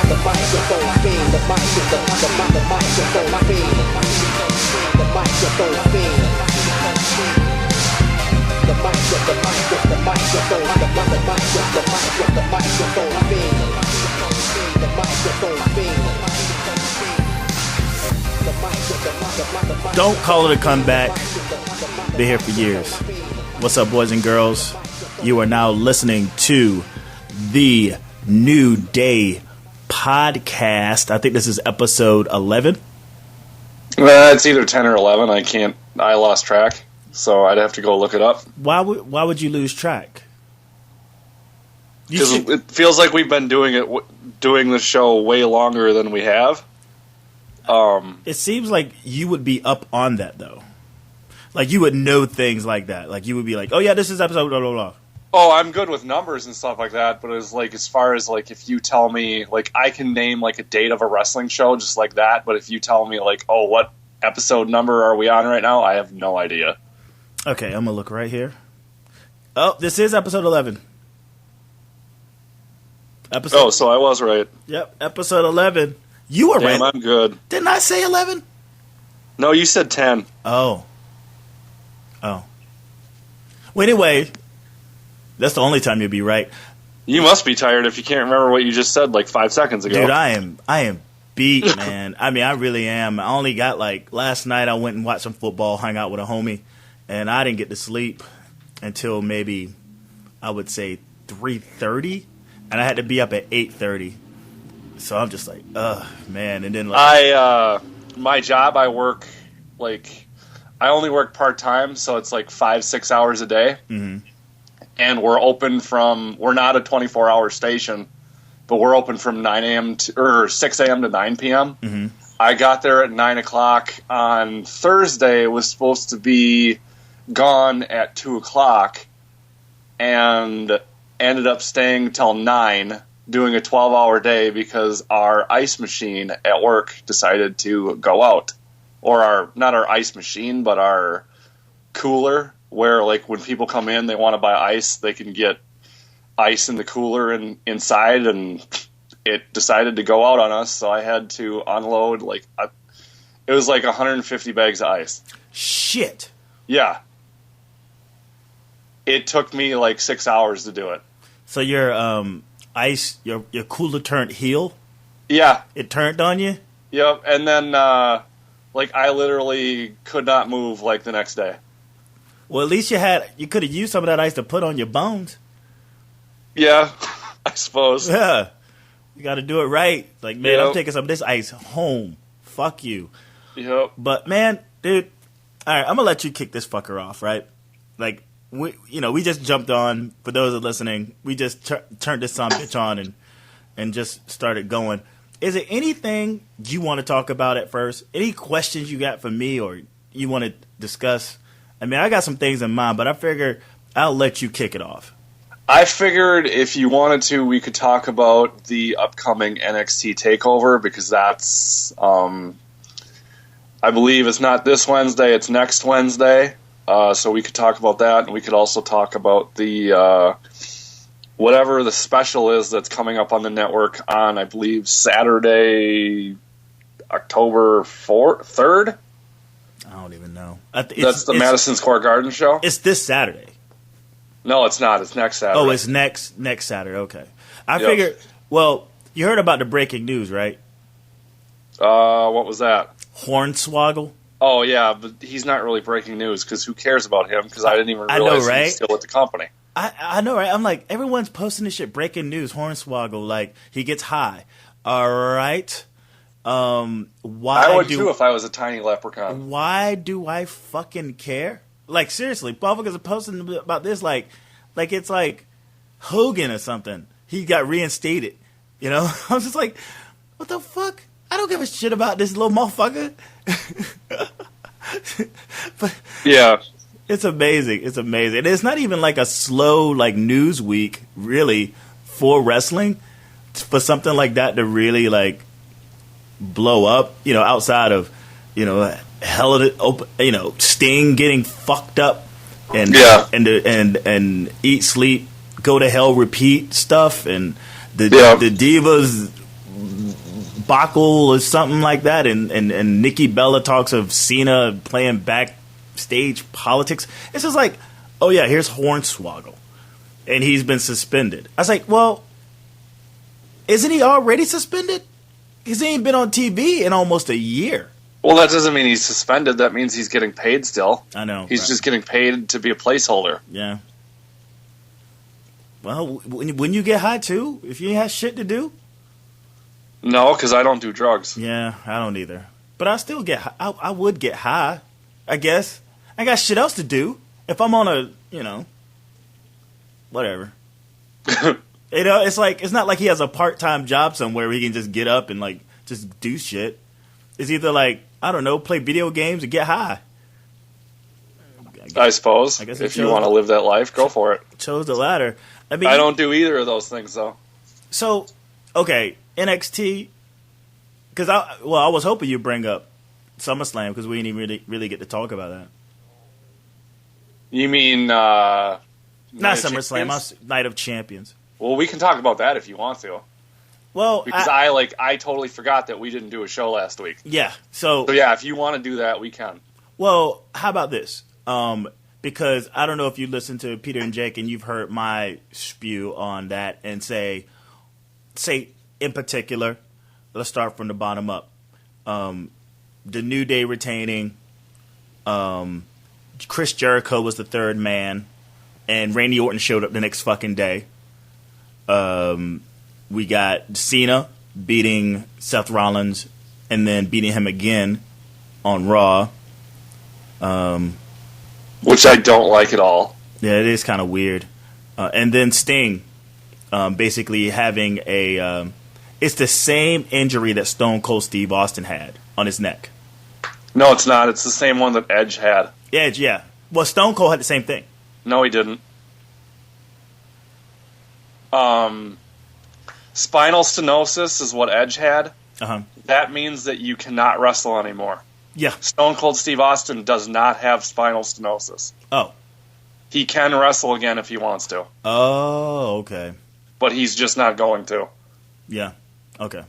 Don't call it a comeback. Been here for years. What's up, boys and girls? You are now listening to the Neu Daye Podcast. I think this is episode 11. It's either 10 or 11. I lost track, so I'd have to go look it up. Why would you lose track? Because it feels like we've been doing this show way longer than we have. It seems like you would be up on that, though. Like, you would know things like that. Like, you would be like, oh, yeah, this is episode blah, blah, blah. Oh, I'm good with numbers and stuff like that, but it's like, as far as, like, if you tell me, like, I can name, like, a date of a wrestling show just like that, but if you tell me, like, oh, what episode number are we on right now, I have no idea. Okay, I'm going to look right here. Oh, this is episode 11. So I was right. Yep, episode 11. You were right. I'm good. Didn't I say 11? No, you said 10. Oh. Well, anyway, that's the only time you'll be right. You must be tired if you can't remember what you just said like 5 seconds ago. Dude, I am beat, man. I mean, I really am. I only got last night I went and watched some football, hung out with a homie, and I didn't get to sleep until maybe, I would say, 3:30, and I had to be up at 8:30. So I'm just like, man. And then my job, I work I only work part-time, so it's like 5-6 hours a day. Mm-hmm. And we're not a 24-hour station, but we're open from 6 a.m. to 9 p.m. Mm-hmm. I got there at 9 o'clock on Thursday. It was supposed to be gone at 2 o'clock and ended up staying till 9, doing a 12-hour day because our ice machine at work decided to go out. Or not our ice machine, but our cooler, where like when people come in, they want to buy ice, they can get ice in the cooler and inside, and it decided to go out on us, so I had to unload it was like 150 bags of ice. Shit. Yeah. It took me like 6 hours to do it. So your ice, your cooler turned heel? Yeah. It turned on you? Yep, and then I literally could not move the next day. Well, at least you could have used some of that ice to put on your bones. Yeah, I suppose. Yeah. You got to do it right. Like, man, yep. I'm taking some of this ice home. Fuck you. Yep. But, man, dude, all right, I'm going to let you kick this fucker off, right? Like, we just jumped on. For those that are listening, we just turned this son bitch on and just started going. Is there anything you want to talk about at first? Any questions you got for me or you want to discuss? I mean, I got some things in mind, but I figured I'll let you kick it off. I figured if you wanted to, we could talk about the upcoming NXT Takeover, because that's, I believe it's not this Wednesday, it's next Wednesday. So we could talk about that, and we could also talk about the whatever the special is that's coming up on the network on, I believe, Saturday, October 3rd? I don't even know. That's the Madison Square Garden show? It's this Saturday. No, it's not. It's next Saturday. Oh, it's next Saturday. Okay. I figured, well, you heard about the breaking news, right? What was that? Hornswaggle. Oh, yeah, but he's not really breaking news, because who cares about him? Because I didn't even realize he was still at the company. I know, right? I'm like, everyone's posting this shit, breaking news, Hornswaggle, like, he gets high. All right. Why I would too if I was a tiny leprechaun. Why do I fucking care? Like, seriously, motherfuckers are posting about this like it's like Hogan or something. He got reinstated. You know? I'm just like, what the fuck? I don't give a shit about this little motherfucker. But yeah. It's amazing. It's amazing. And it's not even like a slow news week, really, for wrestling. For something like that to really blow up, outside of, hell of it, Sting getting fucked up and and eat, sleep, go to hell, repeat stuff, and the divas debacle or something like that, and Nikki Bella talks of Cena playing backstage politics. It's just like, oh yeah, here's Hornswaggle, and he's been suspended. I was like, well, isn't he already suspended? Because he ain't been on TV in almost a year. Well, that doesn't mean he's suspended. That means he's getting paid still. I know. He's just getting paid to be a placeholder. Yeah. Well, when you get high, too, if you ain't have shit to do. No, because I don't do drugs. Yeah, I don't either. But I still get high. I would get high, I guess. I got shit else to do. If I'm on a, whatever. It's like, it's not like he has a part-time job somewhere where he can just get up and, like, just do shit. It's either like, I don't know, play video games or get high. I suppose. If you want to live that life, go for it. Chose the latter. I mean, I don't do either of those things, though. So, okay, NXT, because I was hoping you'd bring up SummerSlam because we didn't even really get to talk about that. You mean not SummerSlam, Night of Champions. Well, we can talk about that if you want to. Well, because I totally forgot that we didn't do a show last week. Yeah, so yeah, if you want to do that, we can. Well, how about this? Because I don't know if you listen to Peter and Jake and you've heard my spew on that and say in particular, let's start from the bottom up. The New Day retaining, Chris Jericho was the third man, and Randy Orton showed up the next fucking day. We got Cena beating Seth Rollins and then beating him again on Raw. Which I don't like at all. Yeah, it is kind of weird. And then Sting basically having it's the same injury that Stone Cold Steve Austin had on his neck. No, it's not. It's the same one that Edge had. Edge, yeah. Well, Stone Cold had the same thing. No, he didn't. Spinal stenosis is what Edge had. Uh-huh. That means that you cannot wrestle anymore. Yeah. Stone Cold Steve Austin does not have spinal stenosis. Oh. He can wrestle again if he wants to. Oh, okay. But he's just not going to. Yeah. Okay.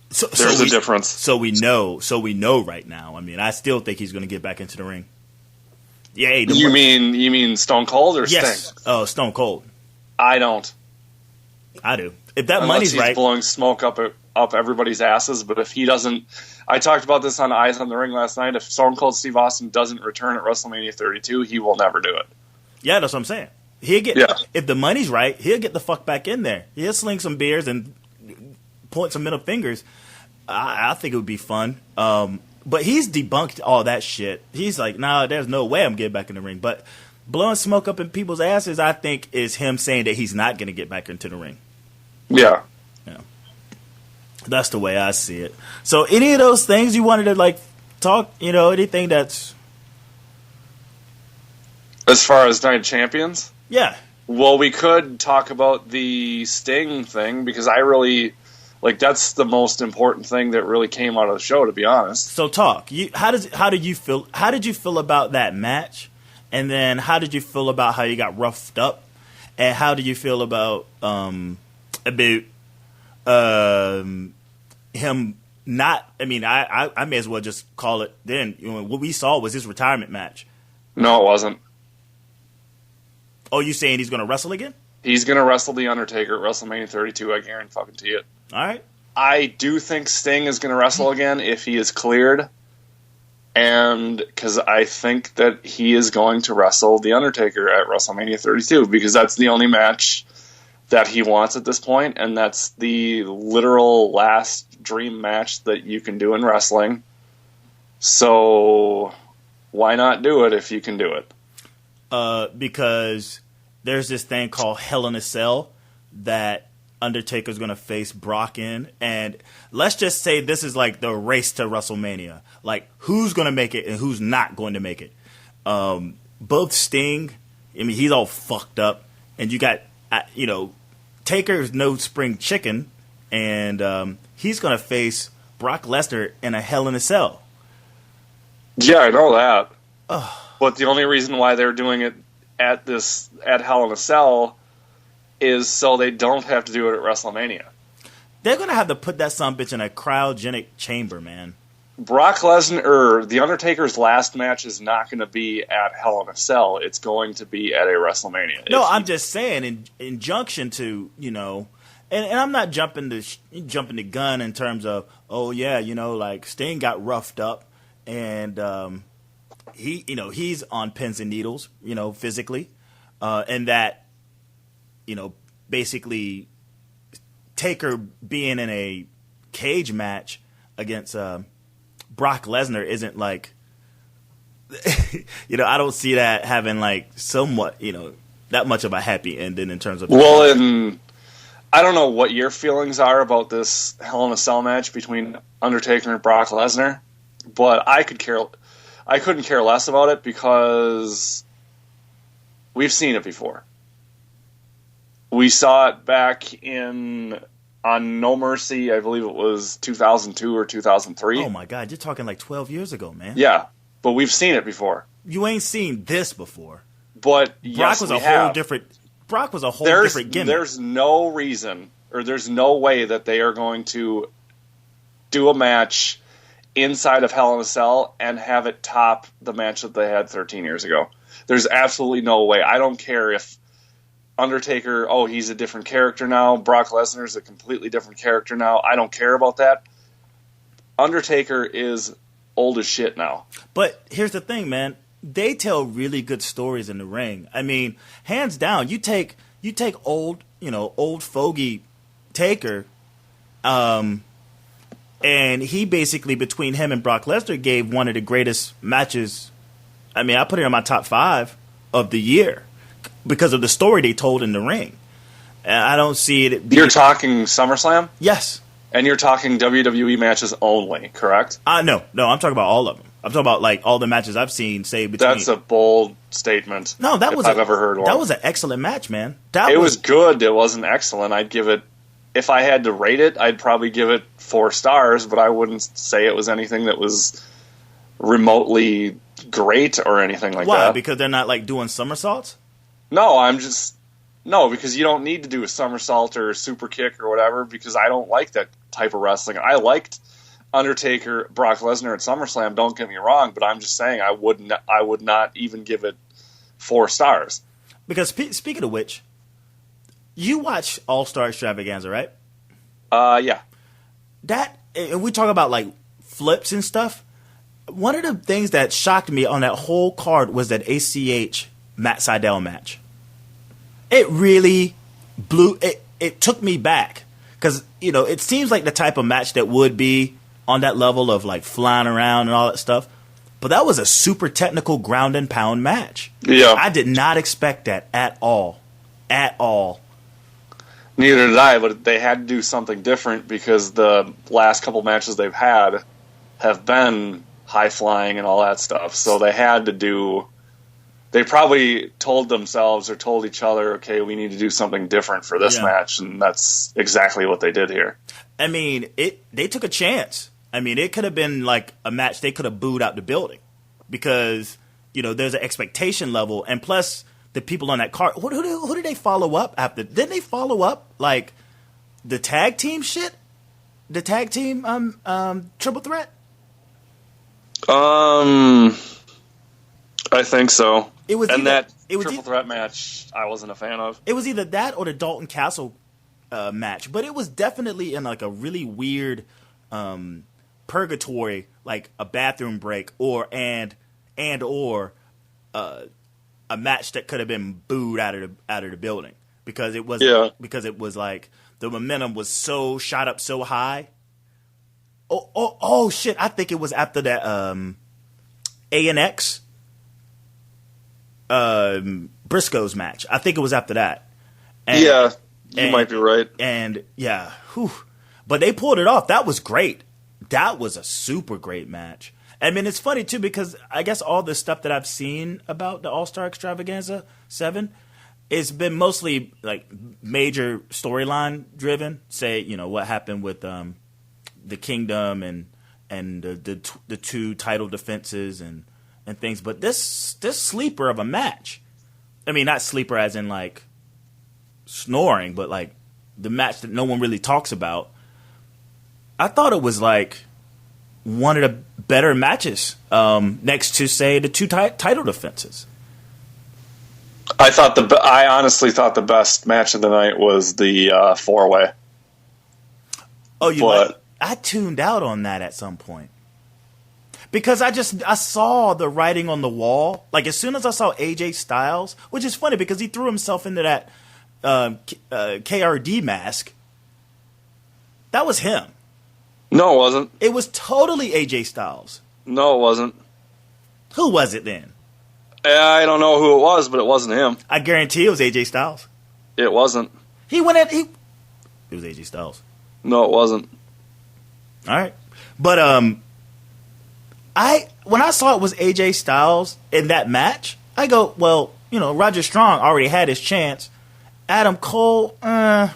There's a difference. So we know right now. I mean, I still think he's going to get back into the ring. Yeah. You mean Stone Cold or yes. Sting? Oh, Stone Cold. I don't. I do. If that Unless money's he's right, blowing smoke up everybody's asses. But if he doesn't, I talked about this on Eyes on the Ring last night. If Stone Cold Steve Austin doesn't return at WrestleMania 32, he will never do it. Yeah, that's what I'm saying. If the money's right, he'll get the fuck back in there. He'll sling some beers and point some middle fingers. I think it would be fun. But he's debunked all that shit. He's like, nah, there's no way I'm getting back in the ring. But blowing smoke up in people's asses, I think, is him saying that he's not going to get back into the ring. Yeah. Yeah. That's the way I see it. So any of those things you wanted to, like, talk, anything that's... As far as Night of Champions? Yeah. Well, we could talk about the Sting thing, because I really... Like, that's the most important thing that really came out of the show, to be honest. So talk. How did you feel about that match? And then how did you feel about how you got roughed up? And how did you feel about him not? I mean, I may as well just call it then. What we saw was his retirement match. No, it wasn't. Oh, you saying he's going to wrestle again? He's going to wrestle The Undertaker at WrestleMania 32, I guarantee it. All right. I do think Sting is going to wrestle again if he is cleared. And because I think that he is going to wrestle The Undertaker at WrestleMania 32, because that's the only match that he wants at this point, and that's the literal last dream match that you can do in wrestling. So why not do it if you can do it? Because there's this thing called Hell in a Cell that Undertaker's going to face Brock in, and let's just say this is like the race to WrestleMania. Like, who's going to make it and who's not going to make it? Both Sting, I mean, he's all fucked up, and you got, Taker's no spring chicken, and he's going to face Brock Lesnar in a Hell in a Cell. Yeah, I know that. But the only reason why they're doing it at Hell in a Cell is so they don't have to do it at WrestleMania. They're going to have to put that sumbitch in a cryogenic chamber, man. Brock Lesnar, The Undertaker's last match is not going to be at Hell in a Cell. It's going to be at a WrestleMania. No, I'm just saying, in junction to, and I'm not jumping the gun in terms of, oh yeah, like Sting got roughed up, and he's on pins and needles, physically, and that, basically Taker being in a cage match against Brock Lesnar isn't like, I don't see that having like somewhat, that much of a happy ending in terms of. Well, and I don't know what your feelings are about this Hell in a Cell match between Undertaker and Brock Lesnar, but I couldn't care less about it because we've seen it before. We saw it back on No Mercy, I believe it was 2002 or 2003. Oh my God, you're talking like 12 years ago, man. Yeah, but we've seen it before. You ain't seen this before. But Brock was a whole different gimmick. There's no reason, or there's no way that they are going to do a match inside of Hell in a Cell and have it top the match that they had 13 years ago. There's absolutely no way. I don't care if Undertaker, he's a different character now. Brock Lesnar's a completely different character now. I don't care about that. Undertaker is old as shit now. But here's the thing, man. They tell really good stories in the ring. I mean, hands down, you take old fogey Taker, and he basically, between him and Brock Lesnar, gave one of the greatest matches. I mean, I put it in my top 5 of the year because of the story they told in the ring. And I don't see it. You're talking SummerSlam? Yes. And you're talking WWE matches only, correct? No, I'm talking about all of them. I'm talking about like all the matches I've seen. Say between. That's a bold statement. No, I've ever heard one. That was an excellent match, man. It was good. It wasn't excellent. I'd give it. If I had to rate it, I'd probably give it 4 stars, but I wouldn't say it was anything that was remotely great or anything like that. Why? Because they're not like doing somersaults? No, because you don't need to do a somersault or a super kick or whatever, because I don't like that type of wrestling. I liked Undertaker, Brock Lesnar at SummerSlam, don't get me wrong, but I'm just saying I would not even give it 4 stars. Because speaking of which, you watch AllStar Extravaganza, right? Yeah. And we talk about like flips and stuff. One of the things that shocked me on that whole card was that ACH Matt Sydal match. It really it took me back because, it seems like the type of match that would be on that level of like flying around and all that stuff. But that was a super technical ground and pound match. Yeah. I did not expect that at all. At all. Neither did I, but they had to do something different because the last couple matches they've had have been high flying and all that stuff. So they had to do. They probably told themselves or told each other, okay, we need to do something different for this match, and that's exactly what they did here. I mean, they took a chance. I mean, it could have been like a match they could have booed out the building because, there's an expectation level, and plus the people on that card, who did they follow up after? Didn't they follow up like the tag team shit? The tag team triple threat? I think so. That triple threat match I wasn't a fan of. It was either that or the Dalton Castle match, but it was definitely in like a really weird purgatory, like a bathroom break or a match that could have been booed out of the building because it was like the momentum was so shot up so high. Oh shit! I think it was after that ANX Briscoe's match. I think it was after that. You might be right. And yeah, but they pulled it off. That was great. That was a super great match. I mean, it's funny too because I guess all the stuff that I've seen about the AllStar Extravaganza 7, it's been mostly like major storyline driven. Say, what happened with the Kingdom and the 2 title defenses and things. But this sleeper of a match, I mean, not sleeper as in like snoring, but like the match that no one really talks about I thought it was like one of the better matches next to, say, the two title defenses. I honestly thought the best match of the night was the 4-way. Oh, I tuned out on that at some point. Because I saw the writing on the wall. Like, as soon as I saw AJ Styles, which is funny because he threw himself into that KRD mask. That was him. No, it wasn't. It was totally AJ Styles. No, it wasn't. Who was it then? I don't know who it was, but it wasn't him. I guarantee it was AJ Styles. It wasn't. It was AJ Styles. No, it wasn't. All right. But when I saw it was AJ Styles in that match, I go, well, Roger Strong already had his chance. Adam Cole, Are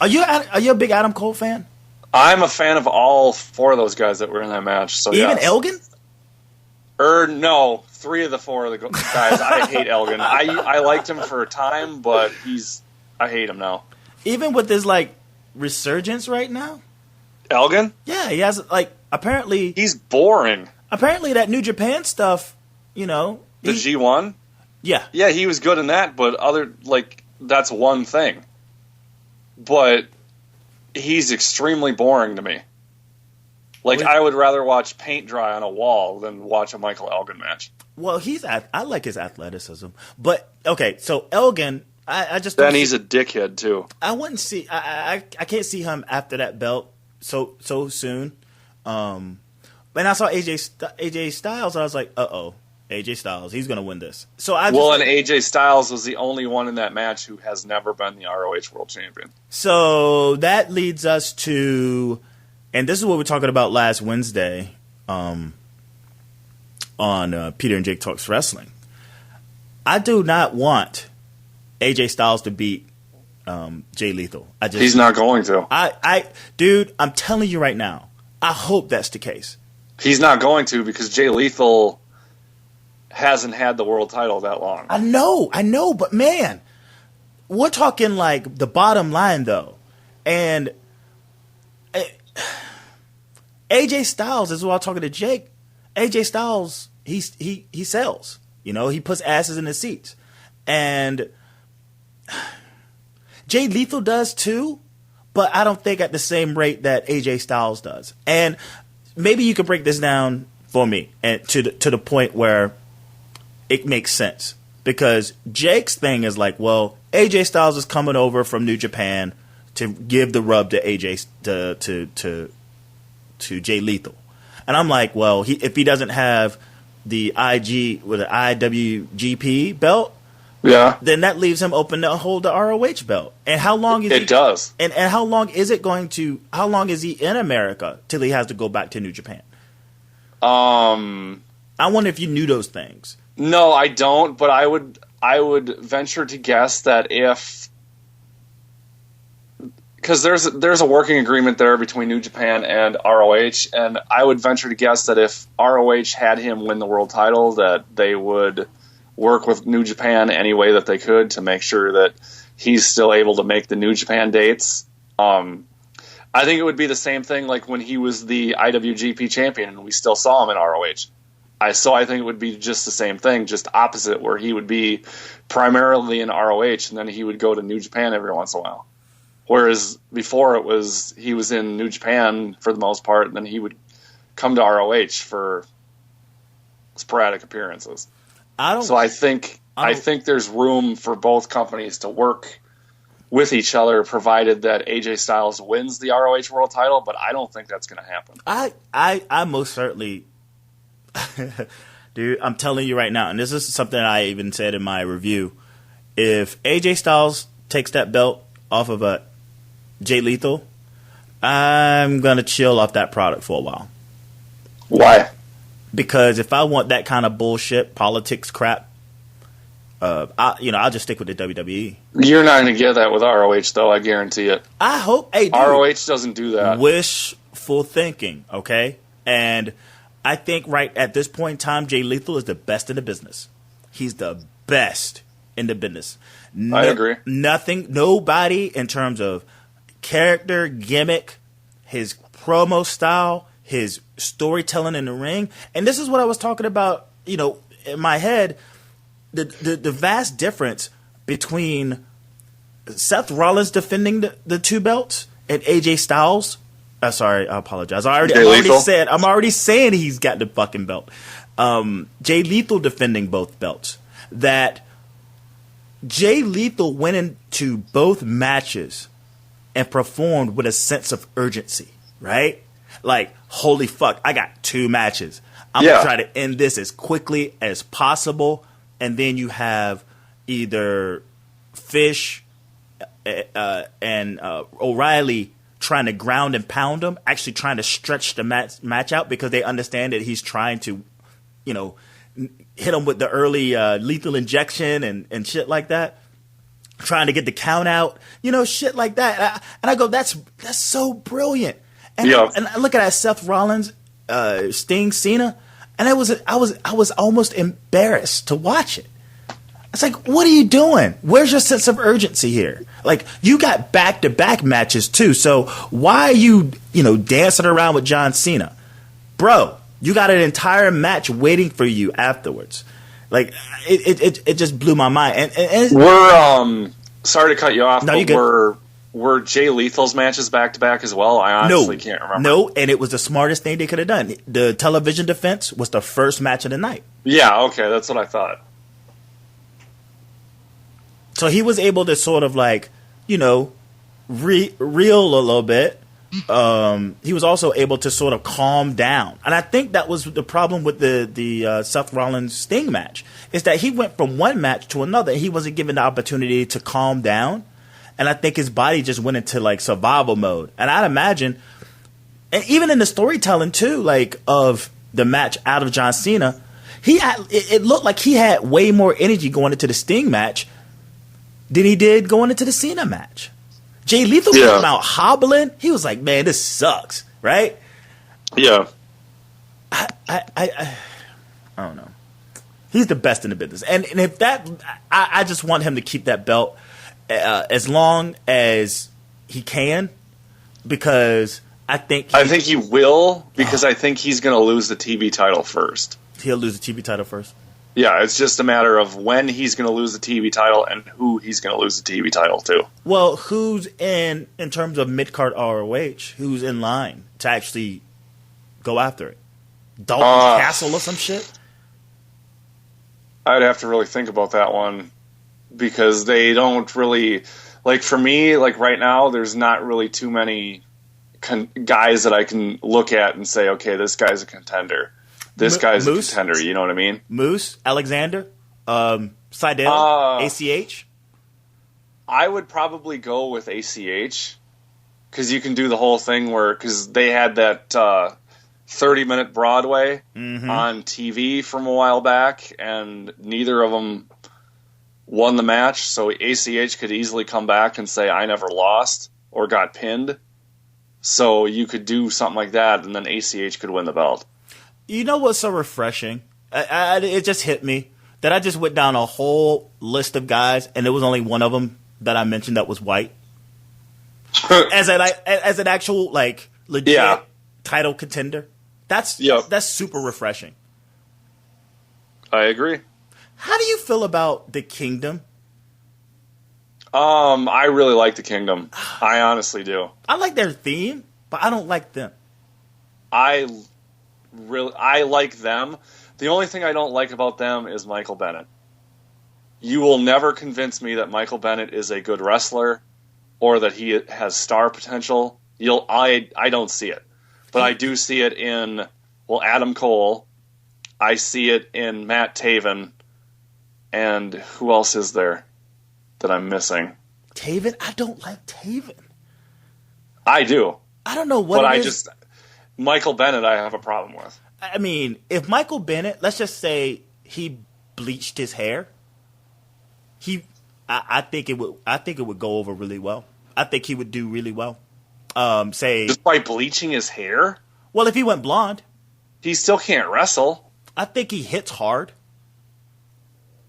you a big Adam Cole fan? I'm a fan of all 4 of those guys that were in that match. So even yes. Elgin? No, 3 of the 4 of the guys. I hate Elgin. I liked him for a time, but I hate him now. Even with his resurgence right now? Elgin? Yeah, he has apparently he's boring. Apparently that New Japan stuff, the G1? Yeah. Yeah, he was good in that, but that's one thing. But he's extremely boring to me. I would rather watch paint dry on a wall than watch a Michael Elgin match. Well, I like his athleticism. But, okay, so Elgin, I just... Then he's a dickhead, too. I wouldn't see... I can't see him after that belt so soon. When I saw AJ Styles, I was like, uh-oh, AJ Styles, he's going to win this. And AJ Styles was the only one in that match who has never been the ROH World Champion. So that leads us to... And this is what we were talking about last Wednesday on Peter and Jake Talks Wrestling. I do not want AJ Styles to beat Jay Lethal. He's not going to. Dude, I'm telling you right now, I hope that's the case. He's not going to because Jay Lethal hasn't had the world title that long. I know, but man, we're talking the bottom line though. And AJ Styles, is while talking to Jake. AJ Styles, he sells. He puts asses in the seats, and Jay Lethal does too, but I don't think at the same rate that AJ Styles does. And maybe you could break this down for me and to the point where it makes sense, because Jake's thing is AJ Styles is coming over from New Japan to give the rub to AJ to Jay Lethal, and I'm like, well, if he doesn't have the IWGP belt, yeah, then that leaves him open to hold the ROH belt. And how long is it does? And how long is it going to? How long is he in America till he has to go back to New Japan? I wonder if you knew those things. No, I don't. But I would venture to guess that because there's a working agreement there between New Japan and ROH, and I would venture to guess that if ROH had him win the world title, that they would work with New Japan any way that they could to make sure that he's still able to make the New Japan dates. I think it would be the same thing like when he was the IWGP champion and we still saw him in ROH. So I think it would be just the same thing, just opposite, where he would be primarily in ROH and then he would go to New Japan every once in a while. Whereas before he was in New Japan for the most part, and then he would come to ROH for sporadic appearances. I think there's room for both companies to work with each other, provided that AJ Styles wins the ROH World Title. But I don't think that's going to happen. I most certainly, dude. I'm telling you right now, and this is something I even said in my review. If AJ Styles takes that belt off of Jay Lethal, I'm going to chill off that product for a while. Why? Because if I want that kind of bullshit, politics crap, I'll just stick with the WWE. You're not going to get that with ROH, though, I guarantee it. I hope. Hey, dude, ROH doesn't do that. Wishful thinking, okay? And I think right at this point in time, Jay Lethal is the best in the business. He's the best in the business. I agree. Nobody in terms of character, gimmick, his promo style, his storytelling in the ring. And this is what I was talking about, you know, in my head, the vast difference between Seth Rollins defending the two belts and AJ Styles. Sorry, I apologize. I'm already saying he's got the fucking belt. Jay Lethal defending both belts. That Jay Lethal went into both matches and performed with a sense of urgency, right? Like, holy fuck, I got 2 matches. I'm going to try to end this as quickly as possible. And then you have either Fish and O'Reilly trying to ground and pound him, actually trying to stretch the match out because they understand that he's trying to, you know, hit him with the early lethal injection and shit like that. Trying to get the count out, you know, shit like that. And I go, that's so brilliant. And I look at that Seth Rollins, Sting, Cena, and I was almost embarrassed to watch it. It's like, what are you doing? Where's your sense of urgency here? Like, you got back-to-back matches too, so why are you, you know, dancing around with John Cena? Bro, you got an entire match waiting for you afterwards. Like, it just blew my mind. And we're sorry to cut you off, no, but were Jay Lethal's matches back-to-back as well? I honestly can't remember. No, and it was the smartest thing they could have done. The television defense was the first match of the night. Yeah, okay, that's what I thought. So he was able to sort of like, you know, reel a little bit. He was also able to sort of calm down. And I think that was the problem with the Seth Rollins Sting match, is that he went from one match to another and he wasn't given the opportunity to calm down. And I think his body just went into like survival mode. And I'd imagine, and even in the storytelling too, like of the match out of John Cena, it looked like he had way more energy going into the Sting match than he did going into the Cena match. Jay Lethal came out hobbling. He was like, man, this sucks, right? Yeah. I don't know. He's the best in the business. And if that, I just want him to keep that belt as long as he can, because I think he will, because I think he's going to lose the TV title first. He'll lose the TV title first? Yeah, it's just a matter of when he's going to lose the TV title and who he's going to lose the TV title to. Well, who's in terms of mid-card ROH, who's in line to actually go after it? Dalton Castle or some shit? I'd have to really think about that one, because they don't really, like, for me, like right now, there's not really too many guys that I can look at and say, okay, this guy's a contender. This guy's a contender, you know what I mean? Moose, Alexander, Seidel, ACH? I would probably go with ACH, because you can do the whole thing where, because they had that 30-minute Broadway on TV from a while back, and neither of them won the match, so ACH could easily come back and say, I never lost, or got pinned. So you could do something like that, and then ACH could win the belt. You know what's so refreshing? It just hit me that I just went down a whole list of guys, and there was only one of them that I mentioned that was white. as an actual, like, legit title contender. That's super refreshing. I agree. How do you feel about the Kingdom? I really like the Kingdom. I honestly do. I like their theme, but I don't like them. I like them. The only thing I don't like about them is Michael Bennett. You will never convince me that Michael Bennett is a good wrestler or that he has star potential. I don't see it. But I do see it in, Adam Cole. I see it in Matt Taven. And who else is there that I'm missing? Taven? I don't like Taven. I do. I don't know what it is. Michael Bennett I have a problem with. I mean, if Michael Bennett, let's just say he bleached his hair, I think it would go over really well. I think he would do really well. Just by bleaching his hair? Well, if he went blonde, he still can't wrestle. I think he hits hard.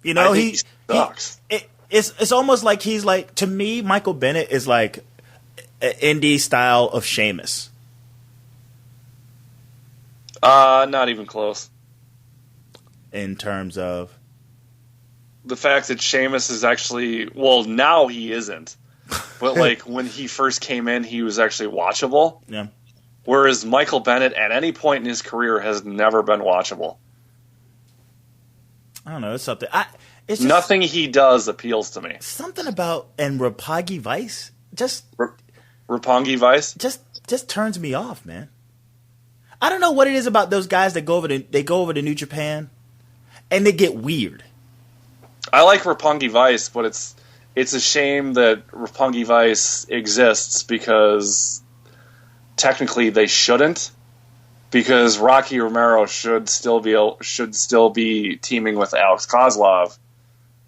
You know, he sucks. It's almost like he's like, to me, Michael Bennett is like indie style of Sheamus? Not even close. In terms of the fact that Sheamus is actually, well, now he isn't. But like when he first came in, he was actually watchable. Yeah. Whereas Michael Bennett, at any point in his career, has never been watchable. I don't know. It's something. It's just, nothing he does appeals to me. Something about and Roppongi Vice Roppongi Vice just turns me off, man. I don't know what it is about those guys that go over to New Japan, and they get weird. I like Roppongi Vice, but it's a shame that Roppongi Vice exists because technically they shouldn't. Because Rocky Romero should still be teaming with Alex Kozlov,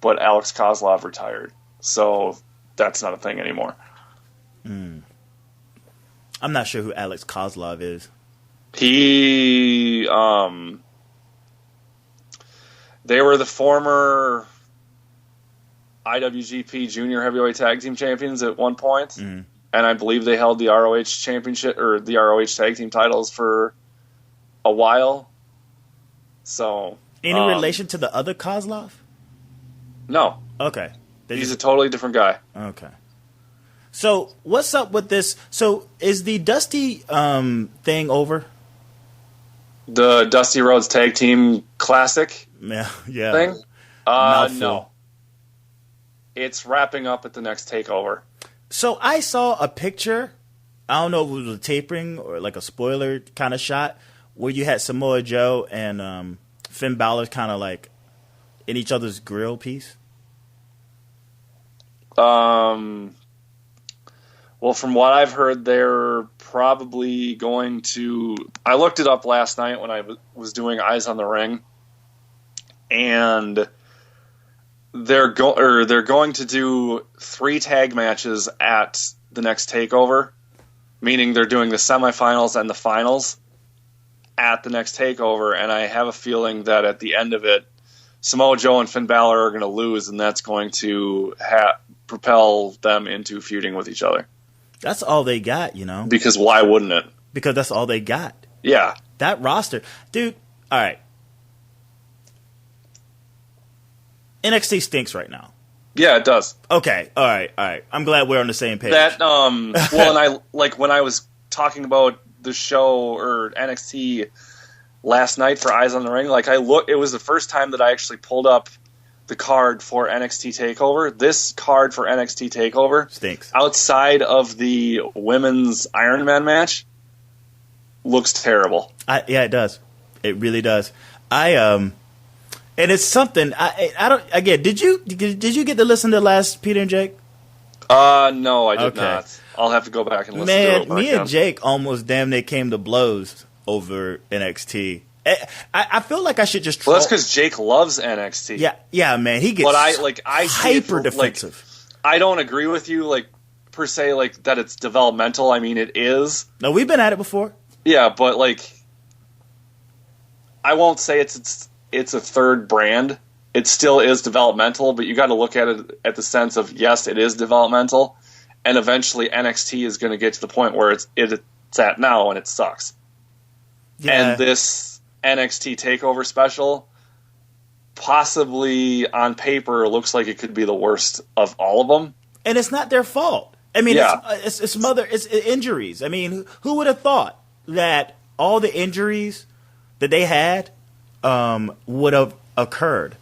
but Alex Kozlov retired, so that's not a thing anymore. I'm not sure who Alex Kozlov is. They were the former IWGP Junior Heavyweight Tag Team Champions at one point, and I believe they held the ROH Championship or the ROH Tag Team titles for a while. So, any relation to the other Kozlov? No. Okay, he's a totally different guy. Okay. So what's up with this? So is the Dusty thing over? The Dusty Rhodes Tag Team Classic thing? No. It's wrapping up at the next TakeOver. So I saw a picture, I don't know if it was a tapering or like a spoiler kind of shot, where you had Samoa Joe and Finn Balor kind of like in each other's grill piece. Well, from what I've heard, they're probably going to... I looked it up last night when I was doing Eyes on the Ring, and they're going to do 3 tag matches at the next TakeOver, meaning they're doing the semifinals and the finals at the next TakeOver, and I have a feeling that at the end of it, Samoa Joe and Finn Balor are going to lose, and that's going to propel them into feuding with each other. That's all they got, you know? Because why wouldn't it? Because that's all they got. Yeah. That roster. Dude, all right. NXT stinks right now. Yeah, it does. Okay, all right. I'm glad we're on the same page. That, well, and when I was talking about the show or NXT last night for Eyes on the Ring, it was the first time that I actually pulled up the card for NXT TakeOver. This card for NXT TakeOver stinks. Outside of the women's Iron Man match, looks terrible. Yeah, it does. It really does. And it's something. I don't. Again, did you get to listen to last Peter and Jake? No, I did not. I'll have to go back and listen to it. Man, me and Jake almost damn near came to blows over NXT. I feel like I should just troll. Well, that's because Jake loves NXT. Yeah, man. He gets hyper defensive. I don't agree with you, per se, that it's developmental. I mean, it is. No, we've been at it before. Yeah, but, I won't say it's a third brand. It still is developmental, but you got to look at it at the sense of, yes, it is developmental, and eventually NXT is going to get to the point where it's at now, and it sucks. Yeah. And this NXT TakeOver special, possibly on paper, looks like it could be the worst of all of them. And it's not their fault. I mean, it's injuries. I mean, who would have thought that all the injuries that they had would have occurred?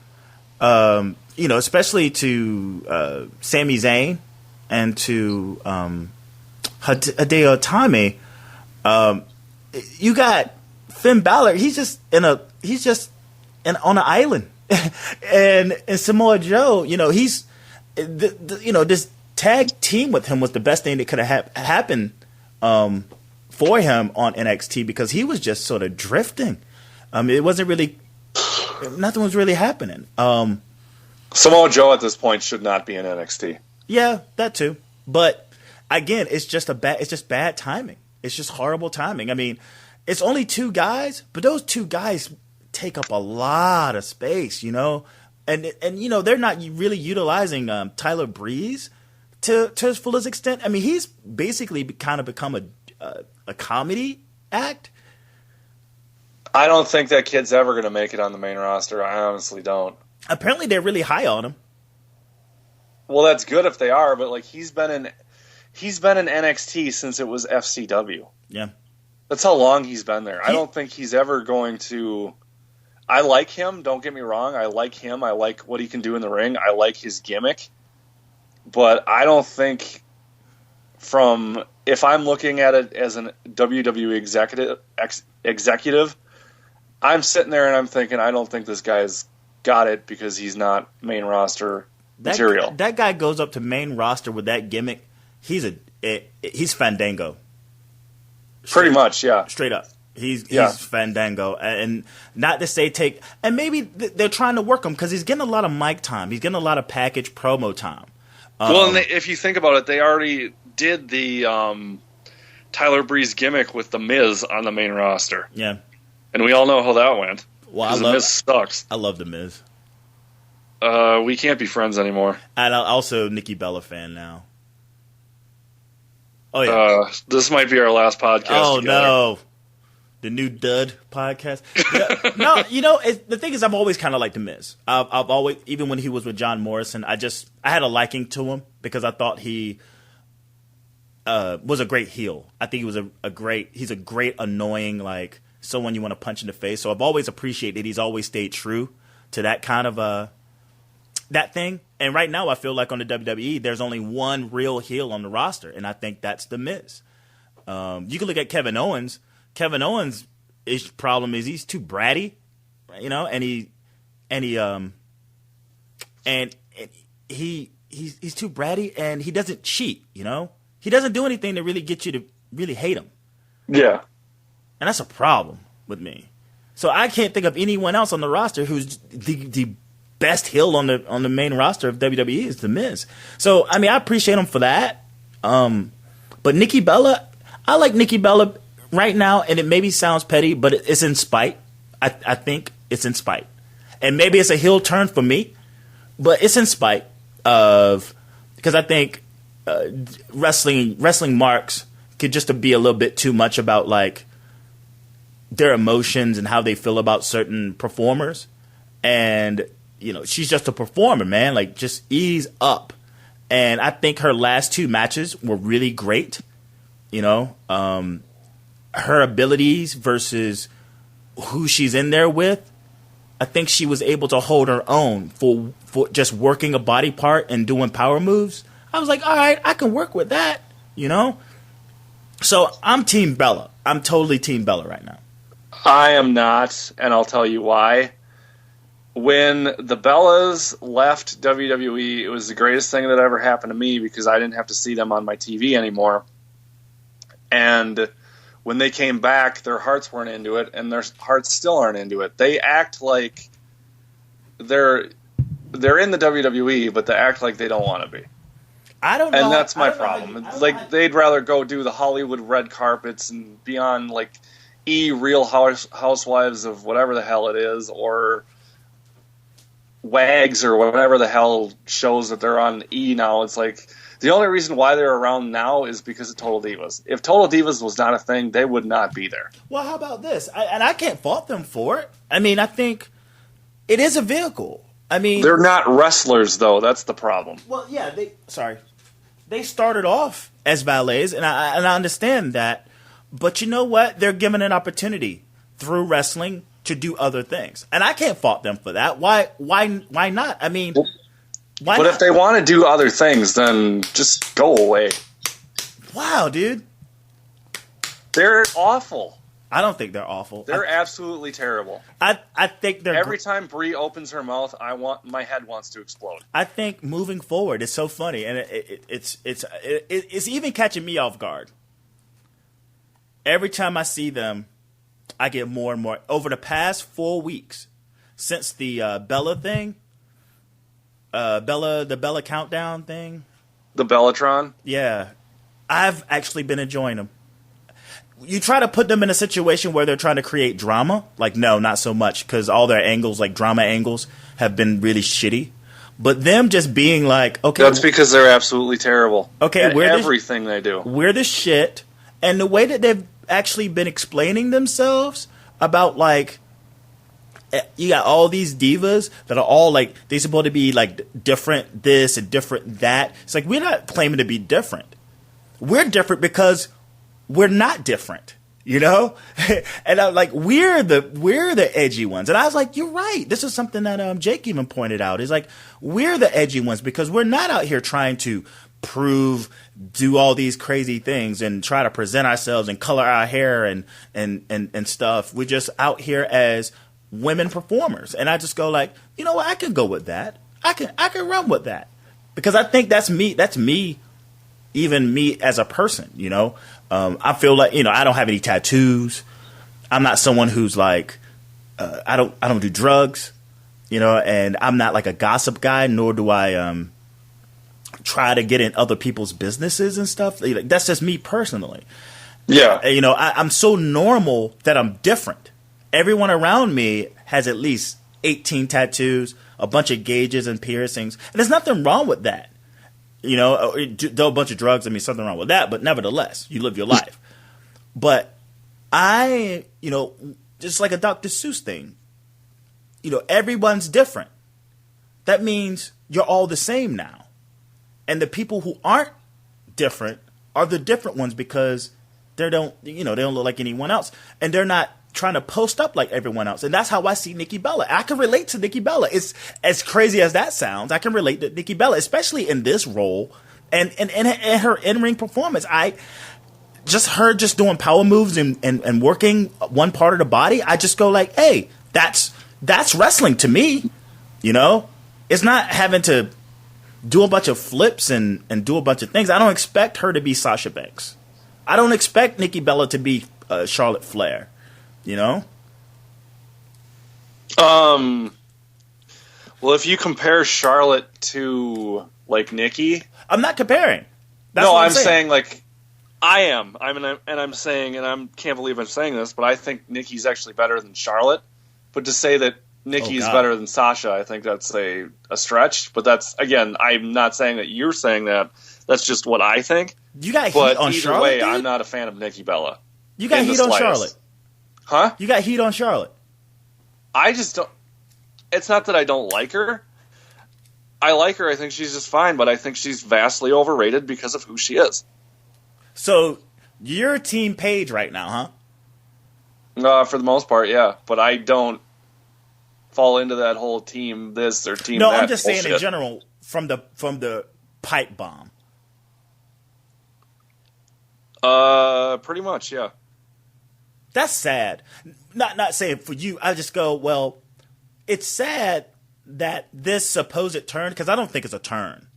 Especially to Sami Zayn and to Hideo Itami. You got Finn Balor, he's just on an island, and Samoa Joe, he's this tag team with him was the best thing that could have happened for him on NXT because he was just sort of drifting. It wasn't really nothing was really happening. Samoa Joe at this point should not be in NXT. Yeah, that too. But again, it's just bad timing. It's just horrible timing. I mean, it's only 2 guys, but those 2 guys take up a lot of space, and they're not really utilizing Tyler Breeze to his fullest extent. I mean, he's basically kind of become a comedy act. I don't think that kid's ever going to make it on the main roster. I honestly don't. Apparently, they're really high on him. Well, that's good if they are, but like he's been in NXT since it was FCW. Yeah. That's how long he's been there. I don't think he's ever going to... I like him, don't get me wrong. I like him. I like what he can do in the ring. I like his gimmick. But I don't think if I'm looking at it as an WWE executive, I'm sitting there and I'm thinking, I don't think this guy's got it because he's not main roster material. That guy goes up to main roster with that gimmick. He's Fandango. Pretty much, yeah. Straight up. He's Fandango. And not to say and maybe they're trying to work him because he's getting a lot of mic time. He's getting a lot of package promo time. Well, and if you think about it, they already did the Tyler Breeze gimmick with The Miz on the main roster. Yeah. And we all know how that went. Well, The Miz sucks. I love The Miz. We can't be friends anymore. And I'm also Nikki Bella fan now. Oh, yeah. This might be our last podcast. Oh, together. no. The Neu Daye Podcast. No, the thing is, I've always kind of liked The Miz. I've always, even when he was with John Morrison, I had a liking to him because I thought he was a great heel. I think he was he's a great annoying, like, someone you want to punch in the face. So I've always appreciated he's always stayed true to that kind of, that thing. And right now I feel like on the WWE, there's only one real heel on the roster, and I think that's The Miz. You can look at Kevin Owens. Kevin Owens' problem is he's too bratty, and he's too bratty, and he doesn't cheat, He doesn't do anything to really get you to really hate him. Yeah. And that's a problem with me. So I can't think of anyone else on the roster who's the best heel on the main roster of WWE is The Miz. So, I mean, I appreciate him for that. But Nikki Bella, I like Nikki Bella right now, and it maybe sounds petty, but it's in spite. I think it's in spite. And maybe it's a heel turn for me, but it's in spite of, because I think wrestling marks could just be a little bit too much about like their emotions and how they feel about certain performers. And she's just a performer, man. Like, just ease up. And I think her last two matches were really great. Her abilities versus who she's in there with, I think she was able to hold her own for just working a body part and doing power moves. I was like, all right, I can work with that, So I'm Team Bella. I'm totally Team Bella right now. I am not, and I'll tell you why. When the Bellas left WWE, it was the greatest thing that ever happened to me because I didn't have to see them on my TV anymore. And when they came back, their hearts weren't into it, and their hearts still aren't into it. They act like they're in the WWE, but they act like they don't want to be. I don't know. And that's my problem. They'd rather go do the Hollywood red carpets and be on like Real Housewives of whatever the hell it is, or Wags or whatever the hell shows that they're on now. It's like the only reason why they're around now is because of Total Divas. If Total Divas was not a thing, they would not be there. Well, how about this? I can't fault them for it. I mean, I think it is a vehicle. I mean, they're not wrestlers, though. That's the problem. Well, yeah, they started off as valets, and I understand that. But you know what? They're given an opportunity through wrestling to do other things, and I can't fault them for that. Why not? I mean, why but not? If they want to do other things, then just go away. Wow, dude, they're awful. I don't think they're awful. They're absolutely terrible. I think they're every time Brie opens her mouth, my head wants to explode. I think moving forward, it's so funny, and it's even catching me off guard. Every time I see them, I get more and more. Over the past 4 weeks, since the Bella thing, the Bella countdown thing, the Bellatron, yeah, I've actually been enjoying them. You try to put them in a situation where they're trying to create drama, like no, not so much, because all their angles, like drama angles, have been really shitty. But them just being like, okay, that's because they're absolutely terrible. Okay, at everything they do. We're the shit, and the way that they've actually been explaining themselves about like, you got all these divas that are all like they're supposed to be like different this and different that. It's like we're not claiming to be different. We're different because we're not different. You know, and I'm like, we're the edgy ones, and I was like, you're right. This is something that Jake even pointed out. Is like we're the edgy ones because we're not out here trying to do all these crazy things and try to present ourselves and color our hair and stuff. We're just out here as women performers, and I just go like, you know what, I can go with that. I can run with that because I think that's me. That's me, even me as a person. You know. I feel like, you know, I don't have any tattoos. I'm not someone who's like, I don't do drugs, you know, and I'm not like a gossip guy, nor do I try to get in other people's businesses and stuff. Like, that's just me personally. Yeah. You know, I'm so normal that I'm different. Everyone around me has at least 18 tattoos, a bunch of gauges and piercings, and there's nothing wrong with that. You know, do a bunch of drugs. I mean, something wrong with that, but nevertheless, you live your life. But you know, just like a Dr. Seuss thing, you know, everyone's different. That means you're all the same now. And the people who aren't different are the different ones because they don't look like anyone else. And they're not trying to post up like everyone else. And that's how I see Nikki Bella. I can relate to Nikki Bella. It's as crazy as that sounds. I can relate to Nikki Bella, especially in this role and her in-ring performance. I just her just doing power moves and working one part of the body. I just go like, hey, that's wrestling to me. You know, it's not having to do a bunch of flips and do a bunch of things. I don't expect her to be Sasha Banks. I don't expect Nikki Bella to be Charlotte Flair. You know? Well, if you compare Charlotte to like Nikki, I'm not comparing. That's no, what I'm saying like I am. I'm saying, and I can't believe I'm saying this, but I think Nikki's actually better than Charlotte. But to say that Nikki's better than Sasha, I think that's a stretch. But that's, again, I'm not saying that you're saying that. That's just what I think. You got heat on Charlotte. Either way, dude? I'm not a fan of Nikki Bella. You got heat on Charlotte. Huh? You got heat on Charlotte. I just don't. It's not that I don't like her. I like her. I think she's just fine, but I think she's vastly overrated because of who she is. So you're Team Paige right now, huh? For the most part, yeah. But I don't fall into that whole team this or team that. No, I'm just bullshit. saying in general from the pipe bomb. Pretty much, yeah. That's sad. Not saying for you. I just go, well, it's sad that this supposed turn, because I don't think it's a turn.